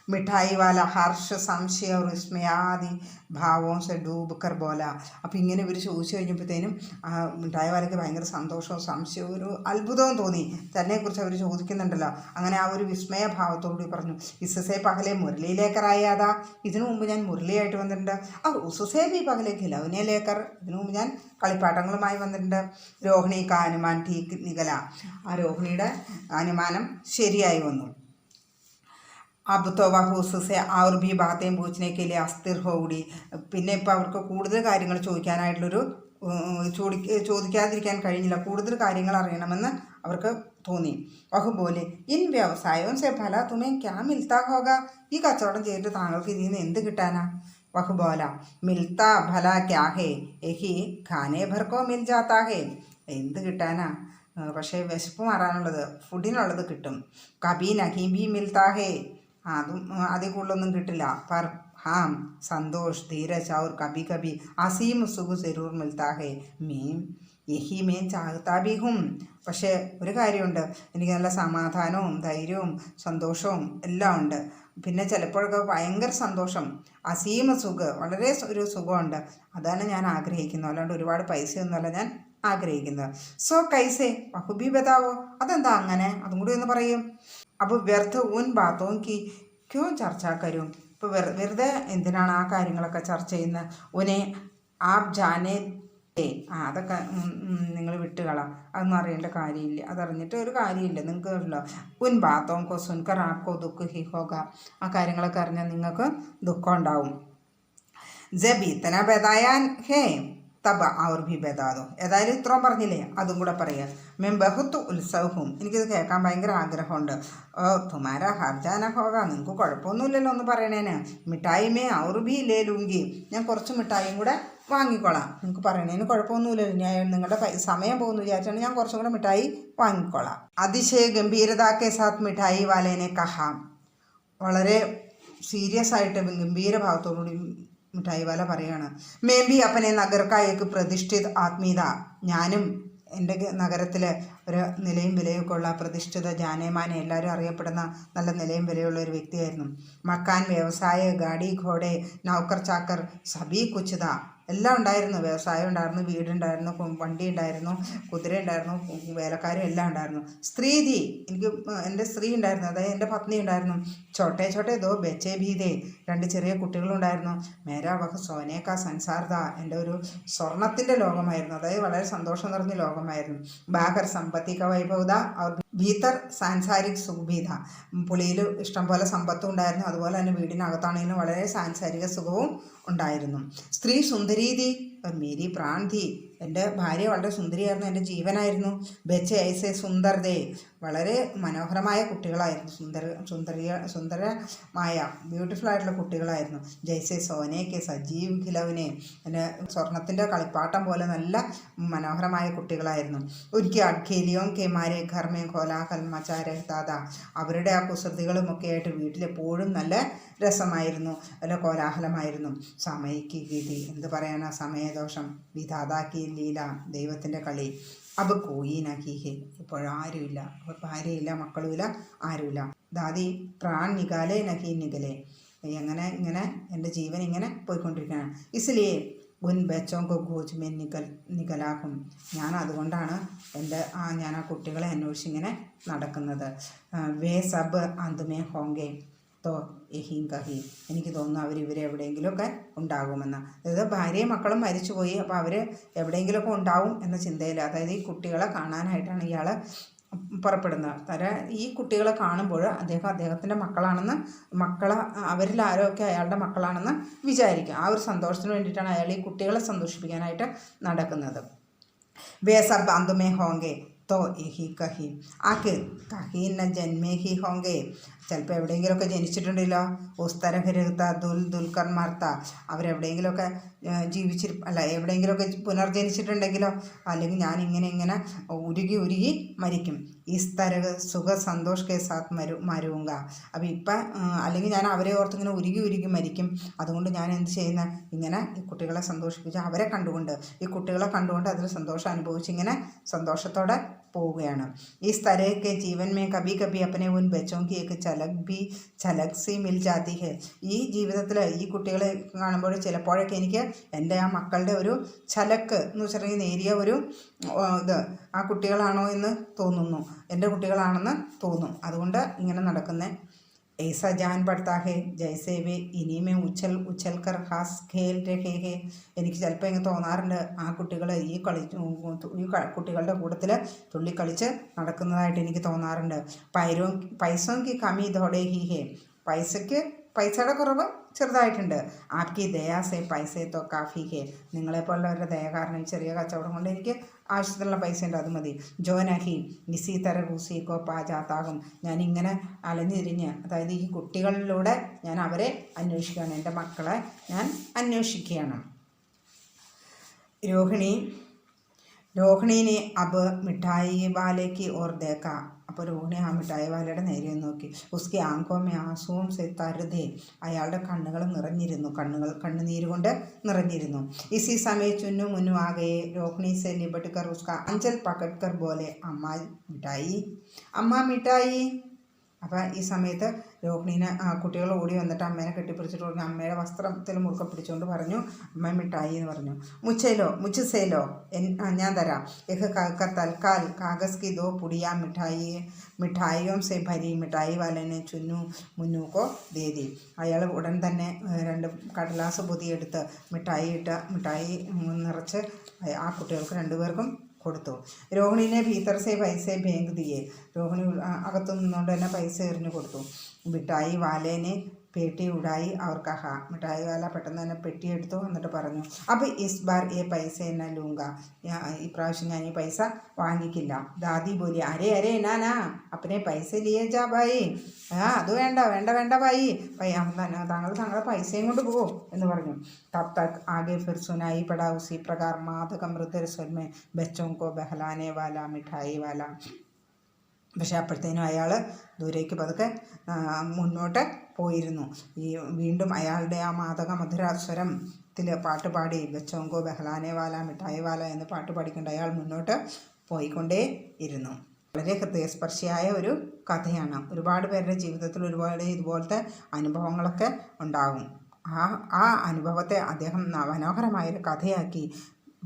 മിഠായി വാല ഹർഷ സംശയ और इसमें आदि ഭാവവും സെ ഡൂബ് കർ ബോല. അപ്പം ഇങ്ങനെ ഇവർ ചോദിച്ചു കഴിഞ്ഞപ്പോഴത്തേനും മിഠായി വാലയ്ക്ക് ഭയങ്കര സന്തോഷവും സംശയവും ഒരു അത്ഭുതവും തോന്നി. തന്നെക്കുറിച്ച് അവർ ചോദിക്കുന്നുണ്ടല്ലോ, അങ്ങനെ ആ ഒരു വിസ്മയഭാവത്തോടുകൂടി പറഞ്ഞു, ഇസസേ പകലെ മുരളിയിലേക്കറായാതാ, ഇതിനു മുമ്പ് ഞാൻ മുരളിയായിട്ട് വന്നിട്ടുണ്ട്. ആ ഉസുസേ ബി പകലെ ഖിലൗനയിലേക്കർ, ഇതിനു മുമ്പ് ഞാൻ കളിപ്പാട്ടങ്ങളുമായി വന്നിട്ടുണ്ട്. രോഹിണി കാ അനുമാൻ ടീക്ക് നികല, ആ രോഹിണിയുടെ അനുമാനം ശരിയായി വന്നു. अब तो वह उससे और भी बातें पूछने के लिए अस्थिर हो उड़ी. പിന്നെ ഇപ്പോൾ അവർക്ക് കൂടുതൽ കാര്യങ്ങൾ ചോദിക്കാനായിട്ടുള്ളൊരു ചോദിക്കാതിരിക്കാൻ കഴിഞ്ഞില്ല, കൂടുതൽ കാര്യങ്ങൾ അറിയണമെന്ന് അവർക്ക് തോന്നി. വഹു പോലെ ഇൻ വ്യവസായവും സെ ഫല തുമേ ക്യാ മിൽത്താ ഹോഗ, ഈ കച്ചവടം ചെയ്തിട്ട് താങ്കൾക്ക് ഇതിൽ നിന്ന് എന്ത് കിട്ടാനാ? വഹു ബോല മിൽത്താ ഭല ക്യാ ഹേ യഹി ഖാനെ ഭർക്കോ മിൽ ജാത്താ ഹേ, എന്ത് കിട്ടാനാ, പക്ഷേ വിശപ്പ് മാറാനുള്ളത്, ഫുഡിനുള്ളത് കിട്ടും. കബി നഹീം ഭി മിൽത്താ ഹേ, അതും അതിൽ കൂടുതലൊന്നും കിട്ടില്ല. പർ ഹാം സന്തോഷ് ധീരജ് और कभी कभी असीम सुख जरूर मिलता है मैं यही मैं चाहता भी हूँ. പക്ഷേ ഒരു കാര്യമുണ്ട്, എനിക്ക് നല്ല സമാധാനവും ധൈര്യവും സന്തോഷവും എല്ലാം ഉണ്ട്. പിന്നെ ചിലപ്പോഴൊക്കെ ഭയങ്കര സന്തോഷം, അസീമ സുഖം, വളരെ ഒരു സുഖമുണ്ട്, അതാണ് ഞാൻ ആഗ്രഹിക്കുന്നത്, അല്ലാണ്ട് ഒരുപാട് പൈസയൊന്നുമല്ല ഞാൻ ആഗ്രഹിക്കുന്നത്. സോ കൈസേ ബഹുബി ബതാവോ, അതെന്താ അങ്ങനെ, അതും കൂടി ഒന്ന് പറയും. അപ്പോൾ വ്യർത്ഥ ഉൻ ബാത്തോം കി ക്യോ ചർച്ച കരും, ഇപ്പോൾ വെറുതെ എന്തിനാണ് ആ കാര്യങ്ങളൊക്കെ ചർച്ച ചെയ്യുന്നത്. ഉനെ ആപ് ജാനേ അതൊക്കെ നിങ്ങൾ വിട്ടുകളാം, അതൊന്നും അറിയേണ്ട കാര്യമില്ല, അതറിഞ്ഞിട്ട് ഒരു കാര്യമില്ല നിങ്ങൾക്കുണ്ടല്ലോ. ഉൻ ബാത്തോം കോ സുൻകർ ആപ്കോ ദുഃഖ ഹി ഹോഗ, ആ കാര്യങ്ങളൊക്കെ അറിഞ്ഞാൽ നിങ്ങൾക്ക് ദുഃഖം ഉണ്ടാവും. ജബ് ഇത്തന ബതായാൻ ഹേ തബ അവർ ഭി ബതാദോ, ഏതായാലും ഇത്രയും പറഞ്ഞില്ലേ, അതും കൂടെ പറയുക. മെം ബഹുത്ത് ഉത്സവവും, എനിക്കിത് കേൾക്കാൻ ഭയങ്കര ആഗ്രഹമുണ്ട്. ഓ തുമാര ഹർജാന ഹോക, നിങ്ങൾക്ക് കുഴപ്പമൊന്നുമില്ലല്ലോ ഒന്ന് പറയണേന്. മിഠായി മേ അവർ ഭി ലേ ലൂങ്കി, ഞാൻ കുറച്ച് മിഠായിയും കൂടെ വാങ്ങിക്കോളാം, നിങ്ങൾക്ക് പറയണേന് കുഴപ്പമൊന്നുമില്ലല്ലോ, ഞാൻ നിങ്ങളുടെ സമയം പോകുന്നു വിചാരിച്ചാണ് ഞാൻ കുറച്ചും കൂടെ മിഠായി വാങ്ങിക്കോളാം. അതിശയ ഗംഭീരതാക്കെ സാത്ത് മിഠായി വാലേനെ കഹാം, വളരെ സീരിയസ് ആയിട്ട് ഗംഭീര ഭാവത്തോടുകൂടി മിഠായി വാല പറയാണ്. മേ ബി അപ്പനെ നഗർക്കായേക്ക് പ്രതിഷ്ഠിത ആത്മീയത, ഞാനും എൻ്റെ നഗരത്തിൽ ഒരു നിലയും വിലയൊക്കെ ഉള്ള പ്രതിഷ്ഠിത ജാനേമാനെ എല്ലാവരും അറിയപ്പെടുന്ന നല്ല നിലയും വിലയുള്ള ഒരു വ്യക്തിയായിരുന്നു. മക്കാൻ വ്യവസായ ഗാഡി ഘോടെ നൗക്കർ ചാക്കർ സബി കുച്ചിത, എല്ലാം ഉണ്ടായിരുന്നു, വ്യവസായം ഉണ്ടായിരുന്നു, വീടുണ്ടായിരുന്നു, വണ്ടി ഉണ്ടായിരുന്നു, കുതിര ഉണ്ടായിരുന്നു, വേലക്കാരും എല്ലാം ഉണ്ടായിരുന്നു. സ്ത്രീധി, എനിക്ക് എൻ്റെ സ്ത്രീ ഉണ്ടായിരുന്നു, അതായത് എൻ്റെ പത്നി ഉണ്ടായിരുന്നു. ചോട്ടെ ചോട്ടെ ദോ ബെച്ചേ ഭീതേ, 2 ചെറിയ കുട്ടികളുണ്ടായിരുന്നു. മേരാ വഹ് സോനേക്ക സംസാർദ, എൻ്റെ ഒരു സ്വർണത്തിൻ്റെ ലോകമായിരുന്നു, അതായത് വളരെ സന്തോഷം നിറഞ്ഞ ലോകമായിരുന്നു. ബാഹർ സമ്പത്തിക വൈഭവത അവർ ഭീതർ സാംസാരിക് സുഖഭീത, പുളിയിൽ ഇഷ്ടംപോലെ സമ്പത്തും ഉണ്ടായിരുന്നു, അതുപോലെ തന്നെ വീടിനകത്താണെങ്കിലും വളരെ സാംസാരിക സുഖവും ഉണ്ടായിരുന്നു. സ്ത്രീ സുന്ദരീതി മേരി പ്രാൺധി, എൻ്റെ ഭാര്യ വളരെ സുന്ദരിയായിരുന്നു, എൻ്റെ ജീവനായിരുന്നു. ബെച്ചെ ഐസെ സുന്ദർദേ, വളരെ മനോഹരമായ കുട്ടികളായിരുന്നു, സുന്ദരമായ ബ്യൂട്ടിഫുൾ ആയിട്ടുള്ള കുട്ടികളായിരുന്നു. ജയ്സെ സോനേക്കെ സജീവ് ഖിലവിനെ, എൻ്റെ സ്വർണത്തിൻ്റെ കളിപ്പാട്ടം പോലെ നല്ല മനോഹരമായ കുട്ടികളായിരുന്നു. ഒരിക്കൽ അഡ്ഖേലിയോം കെ മാരെ ഘർമേ കോലാഹൽ മച്ചാരഹ്താദ, അവരുടെ ആ കുസൃതികളുമൊക്കെ ആയിട്ട് വീട്ടിലെപ്പോഴും നല്ല രസമായിരുന്നു, നല്ല കോലാഹലമായിരുന്നു. സമയക്ക് ഗതി, എന്ത് പറയാനാ, സമയദോഷം. വിധാതാക്കി ലീല, ദൈവത്തിൻ്റെ കളി. അപ്പോൾ കോയി നഹീഹെ, ഇപ്പോഴാരുമില്ല, അപ്പോൾ ഭാര്യയില്ല, മക്കളുമില്ല, ആരുമില്ല. ദാദി പ്രാൺ നികാലേ നഹി നികലേ, എങ്ങനെ ഇങ്ങനെ എൻ്റെ ജീവൻ ഇങ്ങനെ പോയിക്കൊണ്ടിരിക്കുകയാണ്. ഇസ്ലിയേ ഉൻ ബച്ചോങ്കോ ഗോജ് മേ നികലാക്കും, ഞാൻ അതുകൊണ്ടാണ് ഞാൻ ആ കുട്ടികളെ അന്വേഷിച്ച് ഇങ്ങനെ നടക്കുന്നത്. വേ സബ് അന്തുമേ ഹോങ്കേ തോ യഹീം കഹി, എനിക്ക് തോന്നുന്നു അവരിവരെ എവിടെയെങ്കിലുമൊക്കെ ഉണ്ടാകുമെന്ന്. അതായത് ഭാര്യയും മക്കളും മരിച്ചുപോയി, അപ്പോൾ അവർ എവിടെയെങ്കിലുമൊക്കെ ഉണ്ടാവും എന്ന ചിന്തയിൽ, അതായത് ഈ കുട്ടികളെ കാണാനായിട്ടാണ് ഇയാൾ പുറപ്പെടുന്നത്. ഈ കുട്ടികളെ കാണുമ്പോൾ അദ്ദേഹത്തിൻ്റെ മക്കളാണെന്ന്, അവരിൽ ആരൊക്കെ അയാളുടെ മക്കളാണെന്ന് വിചാരിക്കും. ആ ഒരു സന്തോഷത്തിന് വേണ്ടിയിട്ടാണ് അയാൾ ഈ കുട്ടികളെ സന്തോഷിപ്പിക്കാനായിട്ട് നടക്കുന്നത്. വേ സബ് ബന്ധുമേ ഹോങ്കെ തോ യഹി കഹി ആക്ക് കഹി ന ജന്മേ ഹി ഹോങ്കെ. ചിലപ്പോൾ എവിടെയെങ്കിലുമൊക്കെ ജനിച്ചിട്ടുണ്ടല്ലോ. ഉസ്തരഹരുത്ത ദുൽഖർ മാർത്ത, അവരെവിടെയെങ്കിലുമൊക്കെ എവിടെയെങ്കിലുമൊക്കെ പുനർജനിച്ചിട്ടുണ്ടെങ്കിലോ, അല്ലെങ്കിൽ ഞാൻ ഇങ്ങനെ ഉരുകി മരിക്കും. ഈസ്തരഹ് സുഖ സന്തോഷ് കെ സാത്ത് മരുവുങ്ക. അപ്പം അല്ലെങ്കിൽ ഞാൻ അവരെ ഓർത്ത് ഇങ്ങനെ ഉരുകി മരിക്കും. അതുകൊണ്ട് ഞാൻ എന്ത് ചെയ്യുന്ന, ഇങ്ങനെ ഈ കുട്ടികളെ സന്തോഷിപ്പിച്ച് അവരെ കണ്ടുകൊണ്ട്, ഈ കുട്ടികളെ കണ്ടുകൊണ്ട് അതിൽ സന്തോഷം അനുഭവിച്ച് ഇങ്ങനെ സന്തോഷത്തോടെ പോവുകയാണ്. इस तरह के जीवन में कभी कभी अपने उन बच्चों की एक झलक सी मिल जाती है. ഈ ജീവിതത്തിൽ ഈ കുട്ടികളെ കാണുമ്പോൾ ചിലപ്പോഴൊക്കെ എനിക്ക് എൻ്റെ ആ മക്കളുടെ ഒരു ഛലക്ക് എന്ന് വെച്ചിട്ടുണ്ടെങ്കിൽ നേരിയ ഒരു ആ കുട്ടികളാണോ എന്ന് തോന്നുന്നു, എൻ്റെ കുട്ടികളാണെന്ന് തോന്നും. അതുകൊണ്ട് ഇങ്ങനെ നടക്കുന്ന ऐसा जान पड़ता है जैसे वे इन्हीं में उछल कर हंस खेल रहे हैं. എനിക്ക് ചിലപ്പോൾ ഇങ്ങനെ തോന്നാറുണ്ട്, ആ കുട്ടികൾ ഈ കുട്ടികളുടെ കൂട്ടത്തിൽ തുള്ളിക്കളിച്ച് നടക്കുന്നതായിട്ട് എനിക്ക് തോന്നാറുണ്ട്. പൈസോക്ക് കമ്മി ഇതോടെ ഹി ഹേ. പൈസയുടെ കുറവ് ചെറുതായിട്ടുണ്ട്. ആപ്കി ദയാസെ പൈസത്തോ കാഫി ഹേ. നിങ്ങളെപ്പോലുള്ളവരുടെ ദയ കാരണം ഈ ചെറിയ കച്ചവടം കൊണ്ട് എനിക്ക് ആവശ്യത്തിനുള്ള പൈസ ഉണ്ട്, അത് മതി. ജോനഹി ഇസി തര ഹൂസിക്കോ പാജാത്താകും. ഞാനിങ്ങനെ അലഞ്ഞിരിഞ്ഞ്, അതായത് ഈ കുട്ടികളിലൂടെ ഞാൻ അവരെ അന്വേഷിക്കുകയാണ്, എൻ്റെ മക്കളെ ഞാൻ അന്വേഷിക്കുകയാണ്. രോഹിണീനെ അബ് മിഠായി വാലേക്ക് ഓർ ദേക്ക. അപ്പോൾ രോഹിണി ആ മിഠായി വാലയുടെ നേരെ നോക്കി. ഉസ്കി ആങ്കോമേ ആസൂം സെ തരുതേ. അയാളുടെ കണ്ണുകൾ നിറഞ്ഞിരുന്നു, കണ്ണുനീര് കൊണ്ട് നിറഞ്ഞിരുന്നു. ഇസി സമയ ചുന്നു മുന്നു ആകെ രോഹിണി സെ ലിബട്ട് കർ ഉസ്ക അഞ്ചൽ പക്കട്ട് കർ ബോലെ അമ്മ മിഠായി. അപ്പോൾ ഈ സമയത്ത് രോഹിണീനെ കുട്ടികൾ ഓടി വന്നിട്ട് അമ്മേനെ കെട്ടിപ്പിടിച്ചിട്ട് പറഞ്ഞു, അമ്മയുടെ വസ്ത്രത്തിൽ മുറുക്കെ പിടിച്ചുകൊണ്ട് പറഞ്ഞു, അമ്മ മിഠായി എന്ന് പറഞ്ഞു. മുച്ചസേലോ ഞാൻ തരാം. യഹ് തൽക്കാൽ കാഗസ് കി ദോ പുടിയ മിഠായിയും സെ ഭരി മിഠായി വാലനെ ചുന്നു മുന്നൂക്കോ ദേദി. അയാൾ ഉടൻ തന്നെ 2 കടലാസ് പൊതിയെടുത്ത് മിഠായി നിറച്ച് ആ കുട്ടികൾക്ക് 2 പേർക്കും കൊടുത്തു. രോഹിണിനെ ഭീതർ പൈസ ഭേങ്ക് ദിയെ. രോഹിണി അകത്തു നിന്നുകൊണ്ട് തന്നെ പൈസ എറിഞ്ഞു കൊടുത്തു. മിഠായി വാലേനെ പേട്ടി ഉടായി അവർ കഹ. മിഠായി വാല പെട്ടെന്ന് തന്നെ പെട്ടിയെടുത്തു. എന്നിട്ട് പറഞ്ഞു, അപ്പോൾ ഇസ് ബാർ ഈ പൈസ എന്നാ ലൂങ്ക. ഇപ്രാവശ്യം ഞാൻ ഈ പൈസ വാങ്ങിക്കില്ല. ദാദി ബോലി അരേ നാനാ അപ്പനെ പൈസ ലിയേ ജാ ബായി. അത് വേണ്ട ബായി, താങ്കളുടെ പൈസയും കൊണ്ട് പോകും എന്ന് പറഞ്ഞു. തബ് തക് ആകെ ഫിർ സുനായി പടാ ഉസി പ്രകാർ മാതക മൃദുര സ്വരമേ ബച്ചോं को ബഹലാനെ വാല മിഠായി വാല. പക്ഷെ അപ്പോഴത്തേനും അയാൾ ദൂരേക്ക് പതുക്കെ മുന്നോട്ട് പോയിരുന്നു. വീണ്ടും അയാളുടെ ആ മാതക മധുരാസ്വരത്തിൽ പാട്ട് പാടി ബച്ചോങ്കോ ബഹലാനെ വാല മിഠായി വാല എന്ന് പാട്ട് പാടിക്കൊണ്ട് അയാൾ മുന്നോട്ട് പോയിക്കൊണ്ടേ ഇരുന്നു. വളരെ ഹൃദയസ്പർശിയായ ഒരു കഥയാണ്. ഒരുപാട് പേരുടെ ജീവിതത്തിൽ ഒരുപാട് ഇതുപോലത്തെ അനുഭവങ്ങളൊക്കെ ഉണ്ടാകും. ആ അനുഭവത്തെ അദ്ദേഹം മനോഹരമായൊരു കഥയാക്കി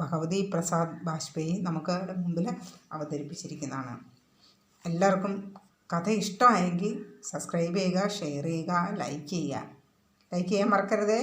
ഭഗവതി പ്രസാദ് ബാജ്പേയി നമുക്ക് മുമ്പിൽ അവതരിപ്പിച്ചിരിക്കുന്നതാണ്. എല്ലാവർക്കും കഥ ഇഷ്ടമായെങ്കിൽ സബ്സ്ക്രൈബ് ചെയ്യുക, ഷെയർ ചെയ്യുക, ലൈക്ക് ചെയ്യാൻ മറക്കരുതേ.